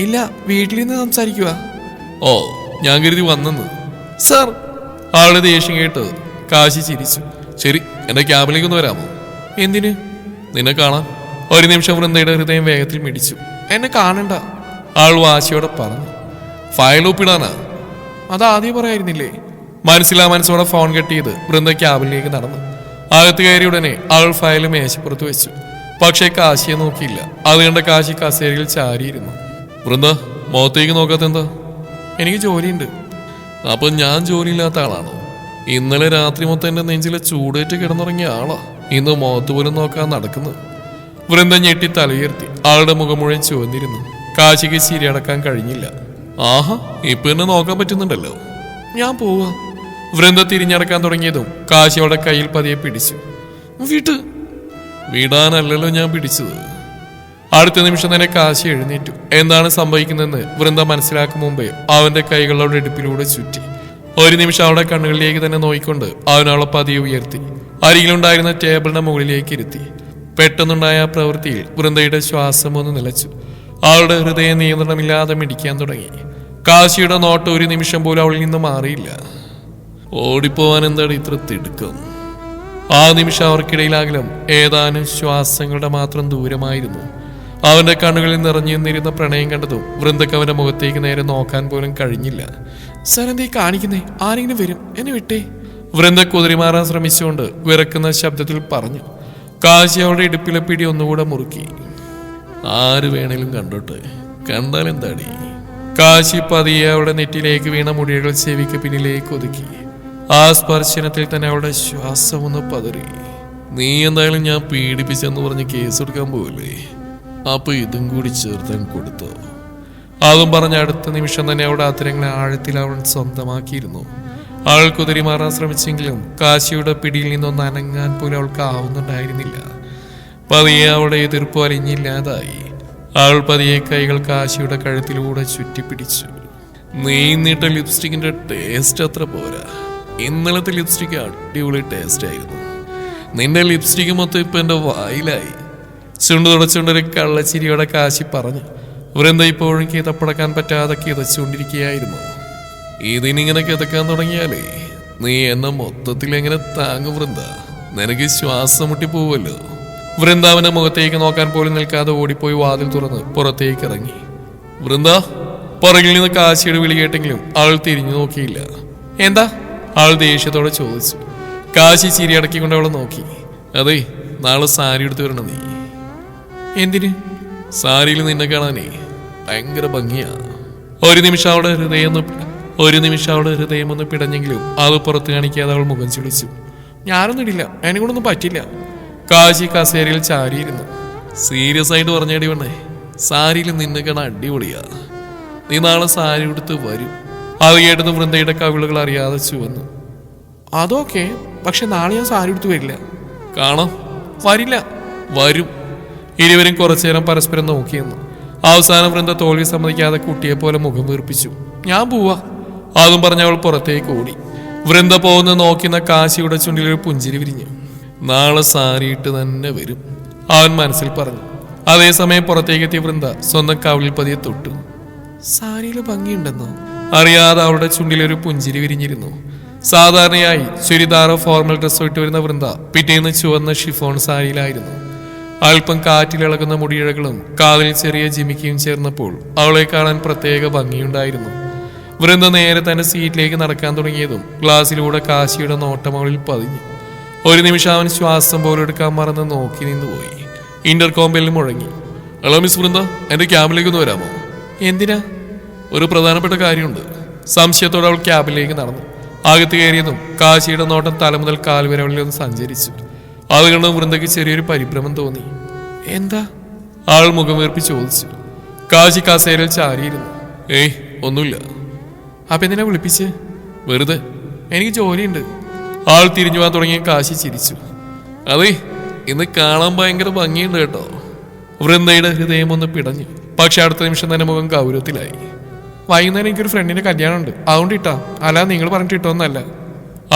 ഇല്ല, വീട്ടിൽ നിന്ന് സംസാരിക്കുക. ഓ, ഞാൻ കരുതി വന്നെന്ന്. സർ. ആളുടെ ദേഷ്യം കേട്ട് കാശി ചിരിച്ചു. ശരി, എന്റെ ക്യാബിലേക്ക് ഒന്ന് വരാമോ? എന്തിന്? നിന്നെ കാണാൻ. ഒരു നിമിഷം വൃന്ദയുടെ ഹൃദയം വേഗത്തിൽ മിടിച്ചു. എന്നെ കാണണ്ട, ആൾ വാശിയോടെ പറഞ്ഞു. ഫയൽ ഒപ്പിടാനാ? അതാദ്യം പറയായിരുന്നില്ലേ? മനസ്സോടെ ഫോൺ കട്ട് ചെയ്ത് വൃന്ദ ക്യാബിലേക്ക് നടന്നു. അകത്ത് കയറിയ ഉടനെ ആൾ ഫയൽ മേശപ്പുറത്ത് വെച്ചു. പക്ഷേ കാശിയെ നോക്കിയില്ല. അത് കണ്ട കാശി കസേരയിൽ ചാരിയിരുന്നു. വൃന്ദ, മുഖത്തേക്ക് നോക്കാത്തെന്താ? എനിക്ക് ജോലിയുണ്ട്. അപ്പൊ ഞാൻ ജോലിയില്ലാത്ത ആളാണോ? ഇന്നലെ രാത്രി മൊത്തം എന്റെ നെഞ്ചിലെ ചൂടേറ്റ് കിടന്നുറങ്ങിയ ആളാ ഇന്ന് മുഖത്ത് പോലും നോക്കാൻ നടക്കുന്നത്. വൃന്ദ ഞെട്ടി തലയുയർത്തി. ആളുടെ മുഖം മുഴുവൻ ചുവന്നിരുന്നു. കാശിക്ക് ചിരിയടക്കാൻ കഴിഞ്ഞില്ല. ആഹാ, ഇപ്പൊ എന്നെ നോക്കാൻ പറ്റുന്നുണ്ടല്ലോ. ഞാൻ പോവാ. വൃന്ദ തിരിഞ്ഞടക്കാൻ തുടങ്ങിയതും കാശി അവളുടെ കയ്യിൽ പതിയെ പിടിച്ചു. വിടാനല്ലല്ലോ ഞാൻ പിടിച്ചത്. അടുത്ത നിമിഷം തന്നെ കാശി എഴുന്നേറ്റു. എന്താണ് സംഭവിക്കുന്നതെന്ന് വൃന്ദ മനസ്സിലാക്കും മുമ്പേ അവന്റെ കൈകൾ അവളുടെ ഇടുപ്പിലൂടെ ചുറ്റി. ഒരു നിമിഷം അവളുടെ കണ്ണുകളിലേക്ക് തന്നെ നോക്കിക്കൊണ്ട് അവൻ അവളെ പതിയെ ഉയർത്തി അരികിലുണ്ടായിരുന്ന ടേബിളിന്റെ മുകളിലേക്ക് ഇരുത്തി. പെട്ടെന്നുണ്ടായ ആ പ്രവൃത്തിയിൽ വൃന്ദയുടെ ശ്വാസം ഒന്ന് നിലച്ചു. അവളുടെ ഹൃദയം നിയന്ത്രണമില്ലാതെ മിടിക്കാൻ തുടങ്ങി. കാശിയുടെ നോട്ട് ഒരു നിമിഷം പോലും അവളിൽ നിന്ന് മാറിയില്ല. ഓടിപ്പോവാൻ എന്താണ് ഇത്ര തിടുക്കം? ആ നിമിഷം അവർക്കിടയിലാകലും ഏതാനും ശ്വാസങ്ങളുടെ മാത്രം ദൂരമായിരുന്നു. അവന്റെ കണ്ണുകളിൽ നിറഞ്ഞു നിന്നിരുന്ന പ്രണയം കണ്ടതും വൃന്ദക്ക് അവന്റെ മുഖത്തേക്ക് നേരെ നോക്കാൻ പോലും കഴിഞ്ഞില്ല. സർ, എന്തേ കാണിക്കുന്നേ? ആരെങ്കിലും വരും, എന്നെ വിട്ടേ. വൃന്ദ കുതിരിമാറാൻ ശ്രമിച്ചുകൊണ്ട് വിറക്കുന്ന ശബ്ദത്തിൽ പറഞ്ഞു. കാശി അവളുടെ ഇടുപ്പിലെ പിടി ഒന്നുകൂടെ മുറുക്കി. ആര് വേണേലും കണ്ടോട്ടെ, കണ്ടാലെന്താടി. കാശി പതിയെ അവളുടെ നെറ്റിലേക്ക് വീണ മുടികൾ ചെവിക്ക് പിന്നിലേക്ക് ഒതുക്കി. ആ സ്പർശനത്തിൽ തന്നെ അവളുടെ ശ്വാസം ഒന്ന് പതറി. നീ എന്തായാലും ഞാൻ പീഡിപ്പിച്ചെന്ന് പറഞ്ഞ് കേസ് എടുക്കാൻ പോവില്ലേ, അപ്പൊ ഇതും കൂടി ചേർത്താൻ കൊടുത്തോ. അതും പറഞ്ഞ അടുത്ത നിമിഷം തന്നെ അവളുടെ അത്തരങ്ങളെ ആഴത്തിൽ അവൻ സ്വന്തമാക്കിയിരുന്നു. അവൾ കുതിരി മാറാൻ ശ്രമിച്ചെങ്കിലും കാശിയുടെ പിടിയിൽ നിന്നൊന്ന് അനങ്ങാൻ പോലും അവൾക്ക് ആവുന്നുണ്ടായിരുന്നില്ല. പതിയെ അവളുടെ എതിർപ്പ് അലിഞ്ഞില്ലാതായി. അവൾ പതിയെ കൈകൾ കാശിയുടെ കഴുത്തിലൂടെ ചുറ്റിപ്പിടിച്ചു. നീ നീട്ട ലിപ്സ്റ്റിക്കിന്റെ ടേസ്റ്റ് അത്ര പോരാ, ഇന്നലത്തെ ലിപ്സ്റ്റിക് അടിപൊളി ടേസ്റ്റ് ആയിരുന്നു. നിന്റെ ലിപ്സ്റ്റിക് മൊത്തം ഇപ്പൊ എന്റെ വായിലായി. ചുണ്ടു തുടച്ചുകൊണ്ടൊരു കള്ളച്ചിരിയോടെ കാശി പറഞ്ഞു. വൃന്ദ ഇപ്പോഴും കിതപ്പടക്കാൻ പറ്റാതെ കിതച്ചുകൊണ്ടിരിക്കുകയായിരുന്നു. ഇതിനിങ്ങനെ കിതക്കാൻ തുടങ്ങിയാലേ നീ എന്നെ മൊത്തത്തിൽ എങ്ങനെ താങ്ങും വൃന്ദ, നിനക്ക് ശ്വാസം മുട്ടി പോവല്ലോ. വൃന്ദാവന്റെ മുഖത്തേക്ക് നോക്കാൻ പോലും നിൽക്കാതെ ഓടിപ്പോയി വാതിൽ തുറന്ന് പുറത്തേക്ക് ഇറങ്ങി. വൃന്ദ, പുറകിൽ നിന്ന് കാശിയുടെ വിളി കേട്ടെങ്കിലും അവൾ തിരിഞ്ഞു നോക്കിയില്ല. എന്താ? അവൾ ദേഷ്യത്തോടെ ചോദിച്ചു. കാശി ചിരി അടക്കിക്കൊണ്ട് അവളെ നോക്കി. അതെ, നാളെ സാരി എടുത്തു വരണം നീ. എന്തിന്? സാരിയിൽ നിന്നെ കാണാനേ ഭയങ്കര ഭംഗിയാ. ഒരു നിമിഷം അവളുടെ ഹൃദയം ഒന്ന് പിടഞ്ഞെങ്കിലും അത് പുറത്ത് കാണിക്കാതെ അവൾ മുഖം ചുളിച്ചു. ഞാനൊന്നും ഇടില്ല, എന്നെ കൊണ്ടൊന്നും പറ്റില്ല. കാശി കസേരയിൽ ചാരിയിരുന്നു. സീരിയസ് ആയിട്ട് പറഞ്ഞേടി വേണേ, സാരിയിൽ നിന്നെ കാണാൻ അടിപൊളിയാ. നീ നാളെ സാരി എടുത്ത് വരും. അത് കേട്ടത് വൃന്ദയുടെ കവിളുകൾ അറിയാതെ ചുവന്നു. അതൊക്കെ, പക്ഷെ നാളെ ഞാൻ സാരി എടുത്ത് വരില്ല. കാണാം. വരില്ല. വരും. ഇരുവരും കുറച്ചുനേരം പരസ്പരം നോക്കിയെന്നു. അവസാനം വൃന്ദ തോൽവി സമ്മതിക്കാതെ കുട്ടിയെ പോലെ മുഖം വീർപ്പിച്ചു. ഞാൻ പോവാ. അതും പറഞ്ഞ അവൾ പുറത്തേക്ക് ഓടി. വൃന്ദ പോകുന്ന നോക്കുന്ന കാശിയുടെ ചുണ്ടിലൊരു പുഞ്ചിരി വിരിഞ്ഞു. നാളെ സാരിയിട്ട് തന്നെ വരും, അവൻ മനസ്സിൽ പറഞ്ഞു. അതേസമയം പുറത്തേക്കെത്തിയ വൃന്ദ സ്വന്തം കവിളിൽ പതിയെ തൊട്ടു. സാരിയിൽ ഭംഗിയുണ്ടെന്നോ? അറിയാതെ അവളുടെ ചുണ്ടിലൊരു പുഞ്ചിരി വിരിഞ്ഞിരുന്നു. സാധാരണയായി ചുരിദാറോ ഫോർമൽ ഡ്രസ്സോ ഇട്ട് വരുന്ന വൃന്ദ പിറ്റേന്ന് ചുവന്ന ഷിഫോൺ സാരിയിലായിരുന്നു. അല്പം കാറ്റിലിളകുന്ന മുടിയിഴകളും കാതിൽ ചെറിയ ജിമിക്കിയും ചേർന്നപ്പോൾ അവളെ കാണാൻ പ്രത്യേക ഭംഗിയുണ്ടായിരുന്നു. വൃന്ദ നേരെ തന്റെ സീറ്റിലേക്ക് നടക്കാൻ തുടങ്ങിയതും ഗ്ലാസിലൂടെ കാശിയുടെ നോട്ടം അവളിൽ പതിഞ്ഞു. ഒരു നിമിഷം അവൻ ശ്വാസം പോലും എടുക്കാൻ മറന്ന് നോക്കി നിന്നുപോയി. ഇന്റർകോംബിൽ മുഴങ്ങി. ഹലോ മിസ് വൃന്ദ, എന്റെ ക്യാബിലേക്ക് ഒന്ന് വരാമോ? എന്തിനാ? ഒരു പ്രധാനപ്പെട്ട കാര്യമുണ്ട്. സംശയത്തോടെ അവൾ ക്യാബിലേക്ക് നടന്നു. അകത്ത് കയറിയതും കാശിയുടെ നോട്ടം തല മുതൽ കാൽ വരെ അവളിൽ ഒന്ന് സഞ്ചരിച്ചു. അത് കണ്ടും വൃന്ദയ്ക്ക് ചെറിയൊരു പരിഭ്രമം തോന്നി. എന്താ? ആൾ മുഖം വീർപ്പി ചോദിച്ചു. കാശി കസേരയിൽ ചാരിയിരുന്നു. ഏയ്, ഒന്നുമില്ല. അപ്പൊ എന്തിനാ വിളിപ്പിച്ച്? വെറുതെ, എനിക്ക് ജോലിയുണ്ട്. ആൾ തിരിഞ്ഞു പോകാൻ തുടങ്ങിയ കാശി ചിരിച്ചു. അതെ, ഇന്ന് കാണാൻ ഭയങ്കര ഭംഗിയുണ്ട് കേട്ടോ. വൃന്ദയുടെ ഹൃദയം ഒന്ന് പിടഞ്ഞു. പക്ഷെ അടുത്ത നിമിഷം തന്നെ മുഖം ഗൗരവത്തിലായി. വൈകുന്നേരം എനിക്കൊരു ഫ്രണ്ടിന്റെ കല്യാണം ഉണ്ട്, അതുകൊണ്ട് ഇട്ടാ, അല്ലാതെ നിങ്ങൾ പറഞ്ഞിട്ട് ഇട്ടോന്നല്ല.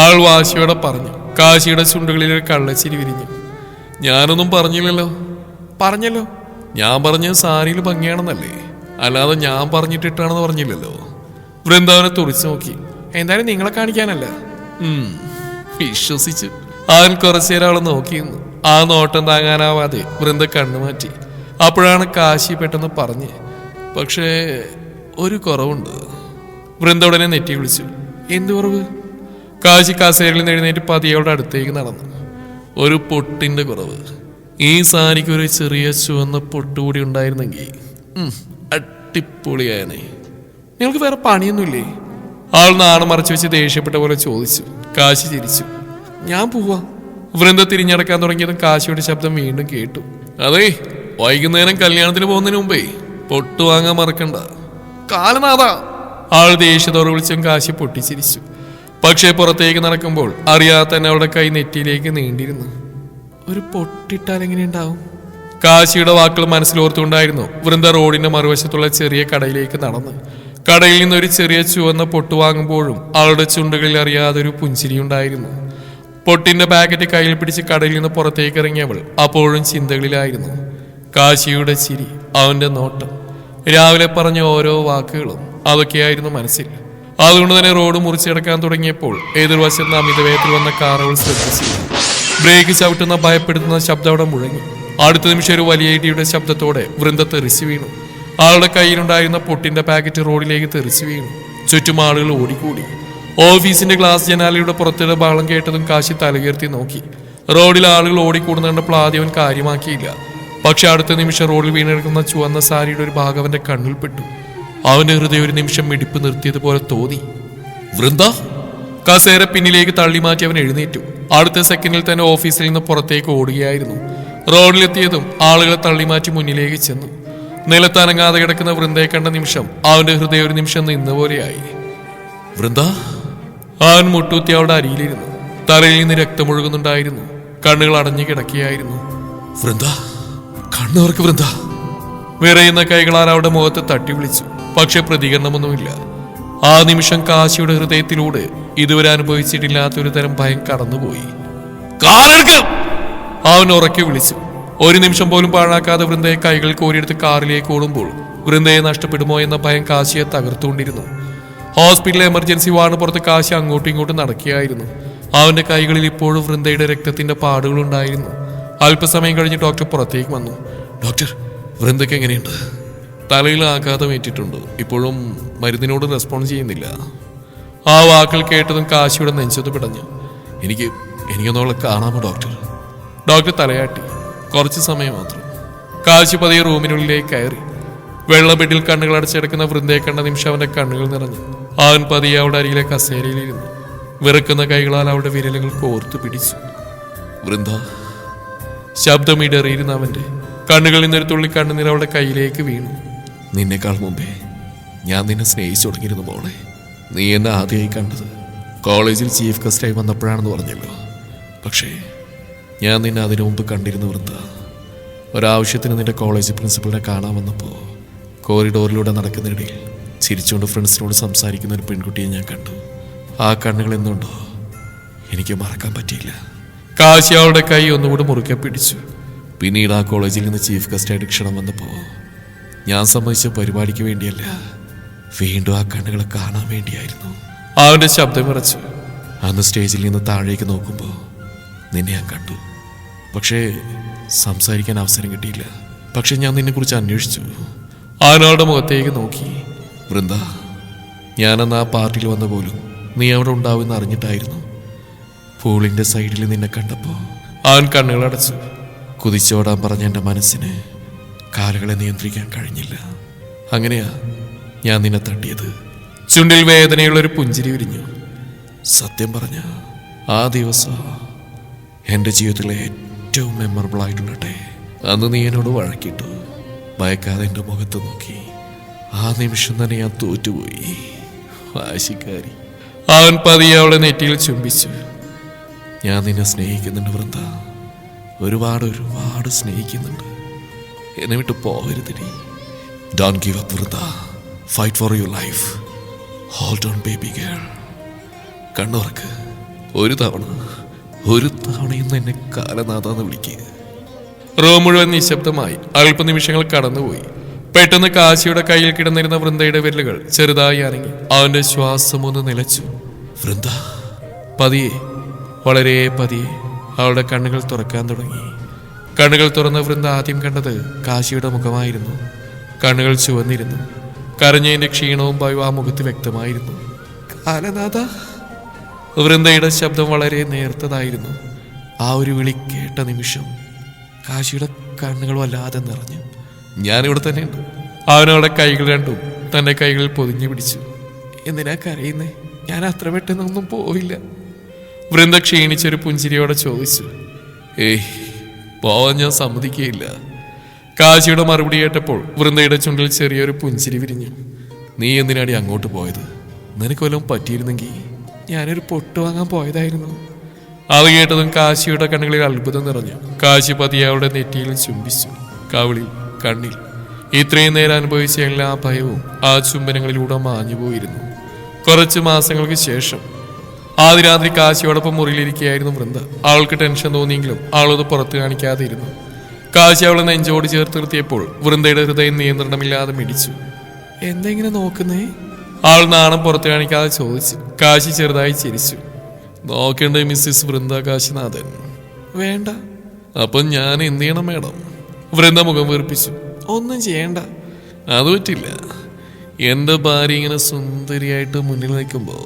ആൾ വാശിയോടെ പറഞ്ഞു. കാശിയുടെ ചുണ്ടുകളിൽ ഒരു കള്ളച്ചിരി വിരിഞ്ഞു. ഞാനൊന്നും പറഞ്ഞില്ലല്ലോ. പറഞ്ഞല്ലോ. ഞാൻ പറഞ്ഞ സാരിയിൽ ഭംഗിയാണെന്നല്ലേ, അല്ലാതെ ഞാൻ പറഞ്ഞിട്ടിട്ടാണെന്ന് പറഞ്ഞില്ലല്ലോ. വൃന്ദാവനെ തുറിച്ചു നോക്കി. എന്തായാലും നിങ്ങളെ കാണിക്കാനല്ല. വിശ്വസിച്ചു. അവൻ കുറച്ചേരം അവളെ നോക്കിയിരുന്നു. ആ നോട്ടം താങ്ങാനാവാതെ വൃന്ദ കണ്ണുമാറ്റി. അപ്പോഴാണ് കാശി പെട്ടെന്ന് പറഞ്ഞ്, പക്ഷേ ഒരു കുറവുണ്ട്. വൃന്ദ ഉടനെ നെറ്റി വിളിച്ചു. എന്ത് കുറവ്? കാശി കസേരയിൽ നിന്ന് എഴുന്നേറ്റ് പതിയവളുടെ അടുത്തേക്ക് നടന്നു. ഒരു പൊട്ടിന്റെ കുറവ്. ഈ സാരിക്ക് ഒരു ചെറിയ ചുവന്ന പൊട്ടുകൂടി ഉണ്ടായിരുന്നെങ്കിൽ അടിപൊളിയായനെ. നിങ്ങൾക്ക് വേറെ പണിയൊന്നുമില്ലേ? ആൾ നാണം മറച്ചു വെച്ച് ദേഷ്യപ്പെട്ട പോലെ ചോദിച്ചു. കാശി ചിരിച്ചു. ഞാൻ പോവാ. വൃന്ദ തിരിഞ്ഞടക്കാൻ തുടങ്ങിയതും കാശിയുടെ ശബ്ദം വീണ്ടും കേട്ടു. അതെ, വൈകുന്നേരം കല്യാണത്തിന് പോകുന്നതിന് മുമ്പേ പൊട്ടു വാങ്ങാൻ മറക്കണ്ട. കാലനാഥ! ആൾ ദേഷ്യത്തോടെ വിളിച്ചും കാശി പൊട്ടിച്ചിരിച്ചു. പക്ഷേ പുറത്തേക്ക് നടക്കുമ്പോൾ അറിയാതെ തന്നെ അവളുടെ കൈ നെറ്റിയിലേക്ക് നീണ്ടിരുന്നു. ഒരു പൊട്ടിട്ടാൽ എങ്ങനെയുണ്ടാവും? കാശിയുടെ വാക്കുകൾ മനസ്സിലോർത്തുകൊണ്ടായിരുന്നു വൃന്ദ റോഡിന്റെ മറുവശത്തുള്ള ചെറിയ കടയിലേക്ക് നടന്നു. കടയിൽ നിന്നൊരു ചെറിയ ചുവന്ന പൊട്ട് വാങ്ങുമ്പോഴും അവളുടെ ചുണ്ടുകളിൽ അറിയാതെ ഒരു പുഞ്ചിരി ഉണ്ടായിരുന്നു. പൊട്ടിന്റെ പാക്കറ്റ് കയ്യിൽ പിടിച്ച് കടയിൽ നിന്ന് പുറത്തേക്ക് ഇറങ്ങിയവൾ അപ്പോഴും ചിന്തകളിലായിരുന്നു. കാശിയുടെ ചിരി, അവന്റെ നോട്ടം, രാവിലെ പറഞ്ഞ ഓരോ വാക്കുകളും അതൊക്കെയായിരുന്നു മനസ്സിൽ. അതുകൊണ്ട് തന്നെ റോഡ് മുറിച്ചെടുക്കാൻ തുടങ്ങിയപ്പോൾ എതിർവശത്ത് അമിതവേഗത്തിൽ വന്ന കാർ അവൾ ശ്രദ്ധിച്ചു. ബ്രേക്ക് ചവിട്ടുന്ന ഭയപ്പെടുത്തുന്ന ശബ്ദം അവിടെ മുഴങ്ങി. അടുത്ത നിമിഷം ഒരു വലിയ ഇടിയുടെ ശബ്ദത്തോടെ വൃന്ദ തെറിച്ചു വീണു. ആളുടെ കയ്യിലുണ്ടായിരുന്ന പൊട്ടിന്റെ പാക്കറ്റ് റോഡിലേക്ക് തെറിച്ചു വീണു. ചുറ്റും ആളുകൾ ഓടിക്കൂടി. ഓഫീസിന്റെ ഗ്ലാസ് ജനാലയുടെ പുറത്തുള്ള ബഹളം കേട്ടതും കാശി തലകീർത്തി നോക്കി. റോഡിൽ ആളുകൾ ഓടിക്കൂടുന്ന കണ്ടപ്പോൾ ആദ്യം അവൻ കാര്യമാക്കിയില്ല. പക്ഷെ അടുത്ത നിമിഷം റോഡിൽ വീണെടുക്കുന്ന ചുവന്ന സാരിയുടെ ഒരു ഭാഗം അവന്റെ കണ്ണിൽ പെട്ടു. അവന്റെ ഹൃദയം ഒരു നിമിഷം മിടിപ്പ് നിർത്തിയതുപോലെ തോന്നി. വൃന്ദ! കസേര പിന്നിലേക്ക് തള്ളി മാറ്റി അവൻ എഴുന്നേറ്റു. അടുത്ത സെക്കൻഡിൽ തന്നെ ഓഫീസിൽ നിന്ന് പുറത്തേക്ക് ഓടുകയായിരുന്നു. റോഡിലെത്തിയതും ആളുകളെ തള്ളിമാറ്റി മുന്നിലേക്ക് ചെന്നു. നിലത്തനങ്ങാതെ കിടക്കുന്ന വൃന്ദയെ കണ്ട നിമിഷം അവന്റെ ഹൃദയം ഒരു നിമിഷം നിന്ന പോലെയായി. വൃന്ദ! അവൻ മുട്ടൂത്തി അവളുടെ അരിയിലിരുന്നു. തലയിൽ നിന്ന് രക്തമൊഴുകുന്നുണ്ടായിരുന്നു. കണ്ണുകൾ അടഞ്ഞു കിടക്കുകയായിരുന്നു. വൃന്ദ! കണ്ണുവർക്ക് വൃന്ദ! വിറയുന്ന കൈകളാൽ അവളുടെ മുഖത്ത് തട്ടി വിളിച്ചു. പക്ഷെ പ്രതികരണമൊന്നുമില്ല. ആ നിമിഷം കാശിയുടെ ഹൃദയത്തിലൂടെ ഇതുവരെ അനുഭവിച്ചിട്ടില്ലാത്തൊരു തരം ഭയം കടന്നുപോയി. അവൻ ഉറക്കെ വിളിച്ചു. ഒരു നിമിഷം പോലും പാഴാക്കാതെ വൃന്ദയെ കൈകൾ കോരിയെടുത്ത് കാറിലേക്ക് ഓടുമ്പോൾ വൃന്ദയെ നഷ്ടപ്പെടുമോ എന്ന ഭയം കാശിയെ തകർത്തുകൊണ്ടിരുന്നു. ഹോസ്പിറ്റലിലെ എമർജൻസി വാർഡിന് പുറത്ത് കാശി അങ്ങോട്ടും ഇങ്ങോട്ടും നടക്കുകയായിരുന്നു. അവന്റെ കൈകളിൽ ഇപ്പോഴും വൃന്ദയുടെ രക്തത്തിന്റെ പാടുകളുണ്ടായിരുന്നു. അല്പസമയം കഴിഞ്ഞ് ഡോക്ടർ പുറത്തേക്ക് വന്നു. ഡോക്ടർ, വൃന്ദയ്ക്ക് എങ്ങനെയുണ്ട്? തലയിൽ ആഘാതം ഏറ്റിട്ടുണ്ട്. ഇപ്പോഴും മരുന്നിനോട് റെസ്പോണ്ട് ചെയ്യുന്നില്ല. ആ വാക്കുകൾ കേട്ടതും കാശിയുടെ നെഞ്ചത്ത് പിടഞ്ഞു. എനിക്കൊന്നവളെ കാണാമോ ഡോക്ടർ? ഡോക്ടർ തലയാട്ടി. കുറച്ച് സമയം മാത്രം. കാശി പതിയെ റൂമിനുള്ളിലേക്ക് കയറി. വെള്ള ബെഡിൽ കണ്ണുകൾ അടച്ചെടുക്കുന്ന വൃന്ദയെ കണ്ട നിമിഷം അവന്റെ കണ്ണുകൾ നിറഞ്ഞു. അവൻ പതിയെ അവളുടെ അരികിലെ കസേരയിലിരുന്നു. വിറക്കുന്ന കൈകളാൽ അവളുടെ വിരലുകൾ കോർത്തു പിടിച്ചു. വൃന്ദ! ശബ്ദമിടറിയിരുന്ന അവന്റെ കണ്ണുകളിൽ നിന്നൊരു തുള്ളി കണ്ണുനീർ അവളുടെ കയ്യിലേക്ക് വീണു. നിന്നേക്കാൾ മുമ്പേ ഞാൻ നിന്നെ സ്നേഹിച്ചു തുടങ്ങിയിരുന്നു മോളെ. നീ എന്നെ ആദ്യമായി കണ്ടത് കോളേജിൽ ചീഫ് ഗസ്റ്റായി വന്നപ്പോഴാണെന്ന് പറഞ്ഞല്ലോ. പക്ഷേ ഞാൻ നിന്നെ അതിനു മുമ്പ് കണ്ടിരുന്നു വൃന്ദ. ഒരാവശ്യത്തിന് നിന്റെ കോളേജ് പ്രിൻസിപ്പളിനെ കാണാൻ വന്നപ്പോൾ കോറിഡോറിലൂടെ നടക്കുന്നതിനിടയിൽ ചിരിച്ചുകൊണ്ട് ഫ്രണ്ട്സിനോട് സംസാരിക്കുന്ന ഒരു പെൺകുട്ടിയെ ഞാൻ കണ്ടു. ആ കണ്ണുകൾ എന്നുണ്ടോ എനിക്ക് മറക്കാൻ പറ്റിയില്ല. കാശി അവളുടെ കൈ ഒന്നുകൂടി മുറുക്കെ പിടിച്ചു. പിന്നീട് ആ കോളേജിൽ നിന്ന് ചീഫ് ഗസ്റ്റായിട്ട് ക്ഷണം വന്നപ്പോൾ ഞാൻ സമ്മതിച്ച പരിപാടിക്ക് വേണ്ടിയല്ല, വീണ്ടും ആ കണ്ണുകളെ കാണാൻ വേണ്ടിയായിരുന്നു. അവന്റെ ശബ്ദം വിറച്ചു. അന്ന് സ്റ്റേജിൽ നിന്ന് താഴേക്ക് നോക്കുമ്പോൾ നിന്നെ ഞാൻ കണ്ടു. പക്ഷേ സംസാരിക്കാൻ അവസരം കിട്ടിയില്ല. പക്ഷെ ഞാൻ നിന്നെക്കുറിച്ച് അന്വേഷിച്ചു. അവനവളുടെ മുഖത്തേക്ക് നോക്കി. വൃന്ദ, ഞാനന്ന് ആ പാർട്ടിയിൽ വന്ന പോലും നീ അവിടെ ഉണ്ടാവുമെന്ന് അറിഞ്ഞിട്ടായിരുന്നു. പൂളിന്റെ സൈഡിൽ നിന്നെ കണ്ടപ്പോൾ അവൻ കണ്ണുകൾ അടച്ചു. കുതിച്ചോടാൻ പറഞ്ഞ എൻ്റെ മനസ്സിന് കാലുകളെ നിയന്ത്രിക്കാൻ കഴിഞ്ഞില്ല. അങ്ങനെയാ ഞാൻ നിന്നെ തട്ടിയത്. ചുണ്ടിൽ വേദനയുള്ളൊരു പുഞ്ചിരി വിരിഞ്ഞു. സത്യം പറഞ്ഞ ആ ദിവസം എൻ്റെ ജീവിതത്തിലെ ഏറ്റവും മെമ്മറബിൾ ആയിട്ടുള്ള ഡേ. അന്ന് നീ എന്നോട് വഴക്കിട്ടു. ഭയക്കാതെ എൻ്റെ മുഖത്ത് നോക്കി. ആ നിമിഷം തന്നെ ഞാൻ തോറ്റുപോയി. വാശിക്കാരി. അവൻ പതിയെ അവളെ നെറ്റിയിൽ ചുംബിച്ചു. ഞാൻ നിന്നെ സ്നേഹിക്കുന്നുണ്ട് വൃന്ദ. ഒരുപാട് സ്നേഹിക്കുന്നുണ്ട്. എന്നെ വിട്ട് പോകരുതടി. Don't give up Vrinda. Fight for your life. Hold on baby girl. കണ്ണുറക്ക്. ഒരു തവണയെന്ന് എന്നെ കാലനാഥാന്ന് വിളിക്കുക. റൂം മുഴുവൻ നിശബ്ദമായി. അല്പനിമിഷങ്ങൾ കടന്നുപോയി. പെട്ടെന്ന് കാശിയുടെ കയ്യിൽ കിടന്നിരുന്ന വൃന്ദയുടെ വിരലുകൾ ചെറുതായി അനങ്ങി. അവന്റെ ശ്വാസം ഒന്ന് നിലച്ചു. വൃന്ദ! പതിയെ, വളരെ പതിയെ അവളുടെ കണ്ണുകൾ തുറക്കാൻ തുടങ്ങി. കണ്ണുകൾ തുറന്ന വൃന്ദ ആദ്യം കണ്ടത് കാശിയുടെ മുഖമായിരുന്നു. കണ്ണുകൾ ചുവന്നിരുന്നു. കരഞ്ഞതിന്റെ ക്ഷീണവും ഭയവും ആ മുഖത്ത് വ്യക്തമായിരുന്നു. കാലനാഥ! വൃന്ദയുടെ ശബ്ദം വളരെ നേർത്തതായിരുന്നു. ആ ഒരു വിളി കേട്ട നിമിഷം കാശിയുടെ കണ്ണുകൾ വല്ലാതെ നിറഞ്ഞു. ഞാനിവിടെ തന്നെയുണ്ട്. അവനവളുടെ കൈകൾ രണ്ടും തൻ്റെ കൈകളിൽ പൊതിഞ്ഞു പിടിച്ചു. എന്തിനാ കരയുന്നേ? ഞാൻ അത്ര പെട്ടെന്നൊന്നും പോവില്ല. വൃന്ദ ക്ഷീണിച്ചൊരു പുഞ്ചിരിയോടെ ചോദിച്ചു. ഏയ്, പോവാൻ ഞാൻ സമ്മതിക്കുകയില്ല. കാശിയുടെ മറുപടി കേട്ടപ്പോൾ വൃന്ദയുടെ ചുണ്ടിൽ ചെറിയൊരു പുഞ്ചിരി വിരിഞ്ഞു. നീ എന്തിനാടി അങ്ങോട്ട് പോയത്? നിനക്ക് വല്ലതും പറ്റിയിരുന്നെങ്കിൽ ഞാനൊരു പൊട്ട് വാങ്ങാൻ പോയതായിരുന്നു. അത് കേട്ടതും കാശിയുടെ കണ്ണുകളിൽ അത്ഭുതം നിറഞ്ഞു. കാശി പതിയെ അവളുടെ നെറ്റിയിൽ ചുംബിച്ചു. കവിളിൽ, കണ്ണിൽ. ഇത്രയും നേരം അനുഭവിച്ച എല്ലാ ഭയവും ആ ചുംബനങ്ങളിലൂടെ മാഞ്ഞുപോയിരുന്നു. കുറച്ച് മാസങ്ങൾക്ക് ശേഷം ആദ്യ രാത്രി കാശിയോടൊപ്പം മുറിയിലിരിക്കുകയായിരുന്നു വൃന്ദ. അവൾക്ക് ടെൻഷൻ തോന്നിയെങ്കിലും അവളത് പുറത്തു കാണിക്കാതെ ഇരുന്നു. കാശി അവളെ നെഞ്ചോട് ചേർത്ത് നിർത്തിയപ്പോൾ വൃന്ദയുടെ ഹൃദയം നിയന്ത്രണമില്ലാതെ മിടിച്ചു. എന്തെങ്ങനെ നോക്കുന്നേ? അവൾ നാണം പുറത്തു കാണിക്കാതെ ചോദിച്ചു. കാശി ചെറുതായി ചിരിച്ചു. നോക്കേണ്ടേ മിസ്സിസ് വൃന്ദ കാശിനാഥൻ? വേണ്ട. അപ്പം ഞാൻ എന്ത് ചെയ്യണം മേഡം? വൃന്ദ മുഖം വീർപ്പിച്ചു. ഒന്നും ചെയ്യണ്ട. അത് പറ്റില്ല. എൻ്റെ ഭാര്യ ഇങ്ങനെ സുന്ദരിയായിട്ട് മുന്നിൽ നിൽക്കുമ്പോൾ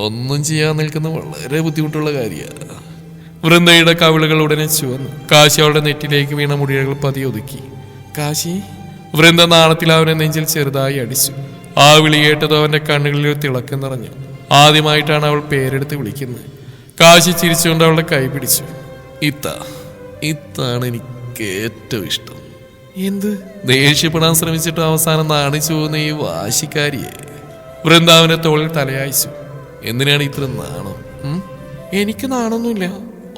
ഒന്നും ചെയ്യാൻ നിൽക്കുന്ന വളരെ ബുദ്ധിമുട്ടുള്ള കാര്യമാണ്. വൃന്ദയുടെ കവിളുകൾ ഉടനെ ചുവന്നു. കാശി അവളുടെ നെറ്റിലേക്ക് വീണ മുടികൾ പതിയൊതുക്കി. കാശി. വൃന്ദ നാണത്തിൽ അവനെ നെഞ്ചിൽ ചെറുതായി അടിച്ചു. ആ വിളി കേട്ടത് അവന്റെ കണ്ണുകളിൽ ഒരു തിളക്കം നിറഞ്ഞു. ആദ്യമായിട്ടാണ് അവൾ പേരെടുത്ത് വിളിക്കുന്നത്. കാശി ചിരിച്ചുകൊണ്ട് അവളുടെ കൈ പിടിച്ചു. ഇത്താണ് എനിക്ക് ഏറ്റവും ഇഷ്ടം. എന്ത്? ദേഷ്യപ്പെടാൻ ശ്രമിച്ചിട്ട് അവസാനം നാണിച്ചു പോകുന്ന ഈ വാശിക്കാരിയെ. വൃന്ദാവന്റെ തോളിൽ തലയായിച്ചു. എന്തിനാണ് ഇത്ര നാണം? എനിക്ക് നാണൊന്നുമില്ല.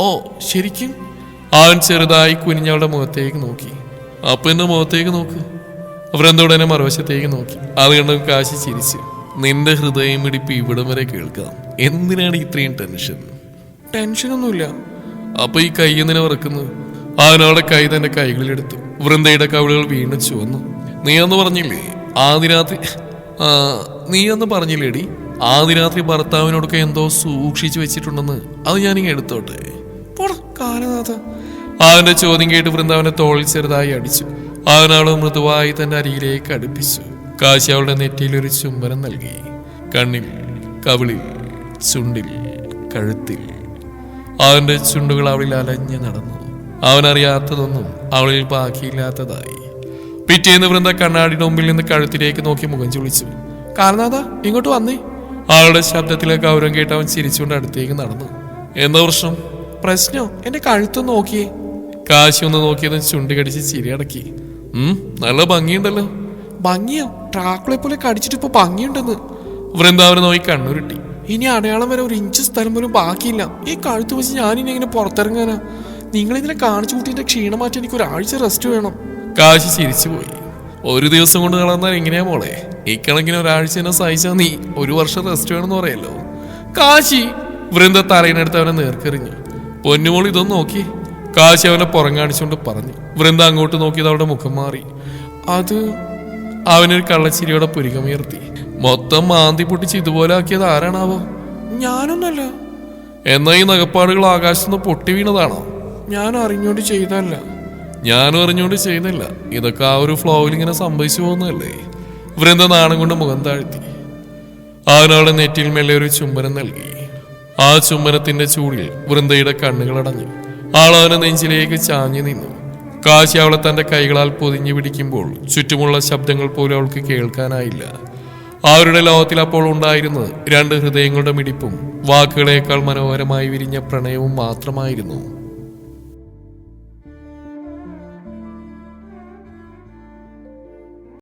ഓ ശരിക്കും? അവൻ ചെറുതായി കുനിഞ്ഞവളുടെ മുഖത്തേക്ക് നോക്കി. അപ്പൊ എന്റെ മുഖത്തേക്ക് നോക്ക്. വൃന്ദ ഉടനെ മറുവശത്തേക്ക് നോക്കി. അത് കണ്ടും കാശി ചിരിച്ചു. നിന്റെ ഹൃദയം ഇടിപ്പ് ഇവിടം വരെ കേൾക്കാം. എന്തിനാണ് ഇത്രയും ടെൻഷനൊന്നുമില്ല. അപ്പൊ ഈ കൈ എന്തിനാ വറക്കുന്നത്? അവനവളുടെ കൈ തന്റെ കൈകളിലെടുത്തു. വൃന്ദയുടെ കവിളുകൾ വീണ്ടും ചുവന്നു. നീ അന്ന് പറഞ്ഞില്ലേടി ആദ്യ രാത്രി ഭർത്താവിനോടൊക്കെ എന്തോ സൂക്ഷിച്ചു വെച്ചിട്ടുണ്ടെന്ന്. അത് ഞാനിങ്ങ് എടുത്തോട്ടെ. കാലനാഥ. അവന്റെ ചോദ്യം കേട്ട് വൃന്ദാവന്റെ തോളിൽ ചെറുതായി അടിച്ചു. അവനവളെ മൃദുവായി തന്റെ അരികിലേക്ക് അടുപ്പിച്ചു. കാശി അവളുടെ നെറ്റിയിൽ ഒരു ചുംബനം നൽകി. കണ്ണിൽ, കവിളിൽ, ചുണ്ടിൽ, കഴുത്തിൽ. അവന്റെ ചുണ്ടുകൾ അവളിൽ അലഞ്ഞു നടന്നു. അവനറിയാത്തതൊന്നും അവളിൽ ബാക്കിയില്ലാത്തതായി. പിറ്റേന്ന് വൃന്ദ കണ്ണാടിയുടെ മുമ്പിൽ നിന്ന് കഴുത്തിലേക്ക് നോക്കി മുഖം ചുളിച്ചു. കാലനാഥ ഇങ്ങോട്ട് വന്നേ. അവളുടെ ശബ്ദത്തിലെ ഗൗരവം കേട്ട് അവൻ ചിരിച്ചുകൊണ്ട് അടുത്തേക്ക് നടന്നു. എന്താ പ്രശ്നോ? എന്റെ കഴുത്തൊന്ന് നോക്കിയേ. കാശി ഒന്ന് നോക്കിയതും ചുണ്ടി കടിച്ച് ചിരി അടക്കി. നല്ല ഭംഗിയുണ്ടല്ലോ. ഭംഗിയോ? ട്രാക്കുളെ പോലെ കടിച്ചിട്ട് ഇപ്പൊ ഭംഗിയുണ്ടെന്ന്. വൃന്ദാവനെ നോക്കി കണ്ണുരുട്ടി. ഇനി അടയാളം വരെ ഒരു ഇഞ്ച് സ്ഥലം പോലും ബാക്കിയില്ല. ഈ കഴുത്ത് വെച്ച് ഞാനിനി എങ്ങനെ പുറത്തിറങ്ങാനാ? നിങ്ങളിതിനെ കാണിച്ചു കൂട്ടിന്റെ ക്ഷീണം മാറ്റി എനിക്ക് ഒരാഴ്ച റെസ്റ്റ് വേണം. കാശി ചിരിച്ചുപോയി. ഒരു ദിവസം കൊണ്ട് കളന്നാൽ എങ്ങനെയാ മോളെ? ഇക്കണക്കിന് ഒരാഴ്ച തന്നെ സഹിച്ചാ നീ 1 വർഷം റെസ്റ്റ് വേണമെന്ന് പറയല്ലോ. കാശി. വൃന്ദ തലയിനടുത്ത് അവനെ നേർക്കെറിഞ്ഞു. പൊന്നുമോൾ ഇതൊന്നും നോക്കി. കാശി അവനെ പുറങ്ങാടിച്ചുകൊണ്ട് പറഞ്ഞു. വൃന്ദ അങ്ങോട്ട് നോക്കിയത് അവളുടെ മുഖം മാറി. അത് അവനൊരു കള്ളച്ചിരിയോടെ പുരികമുയർത്തി. മൊത്തം മാന്തി പൊട്ടിച്ച് ഇതുപോലെ ആക്കിയത് ആരാണാവോ? ഞാനൊന്നല്ല. എന്നാ ഈ നഗപ്പാടുകൾ ആകാശത്തുനിന്ന് പൊട്ടി വീണതാണോ? ഞാൻ അറിഞ്ഞോണ്ട് ചെയ്തല്ല. ഞാനും അറിഞ്ഞോണ്ട് ചെയ്യുന്നില്ല. ഇതൊക്കെ ആ ഒരു ഫ്ലോയിൽ ഇങ്ങനെ സംഭവിച്ചു പോകുന്നതല്ലേ. വൃന്ദ നാണം കൊണ്ട് മുഖം താഴ്ത്തി. അവനവളുടെ നെറ്റിയിൽ മെല്ലെ ഒരു ചുംബനം നൽകി. ആ ചുംബനത്തിന്റെ ചൂടിൽ വൃന്ദയുടെ കണ്ണുകൾ അടഞ്ഞു. അവനെ നെഞ്ചിലേക്ക് ചാഞ്ഞു നിന്നു. കാശി അവളെ തന്റെ കൈകളാൽ പൊതിഞ്ഞു പിടിക്കുമ്പോൾ ചുറ്റുമുള്ള ശബ്ദങ്ങൾ പോലും അവൾക്ക് കേൾക്കാനായില്ല. അവരുടെ ലോകത്തിൽ അപ്പോൾ ഉണ്ടായിരുന്നത് 2 ഹൃദയങ്ങളുടെ മിടിപ്പും വാക്കുകളേക്കാൾ മനോഹരമായി വിരിഞ്ഞ പ്രണയവും മാത്രമായിരുന്നു.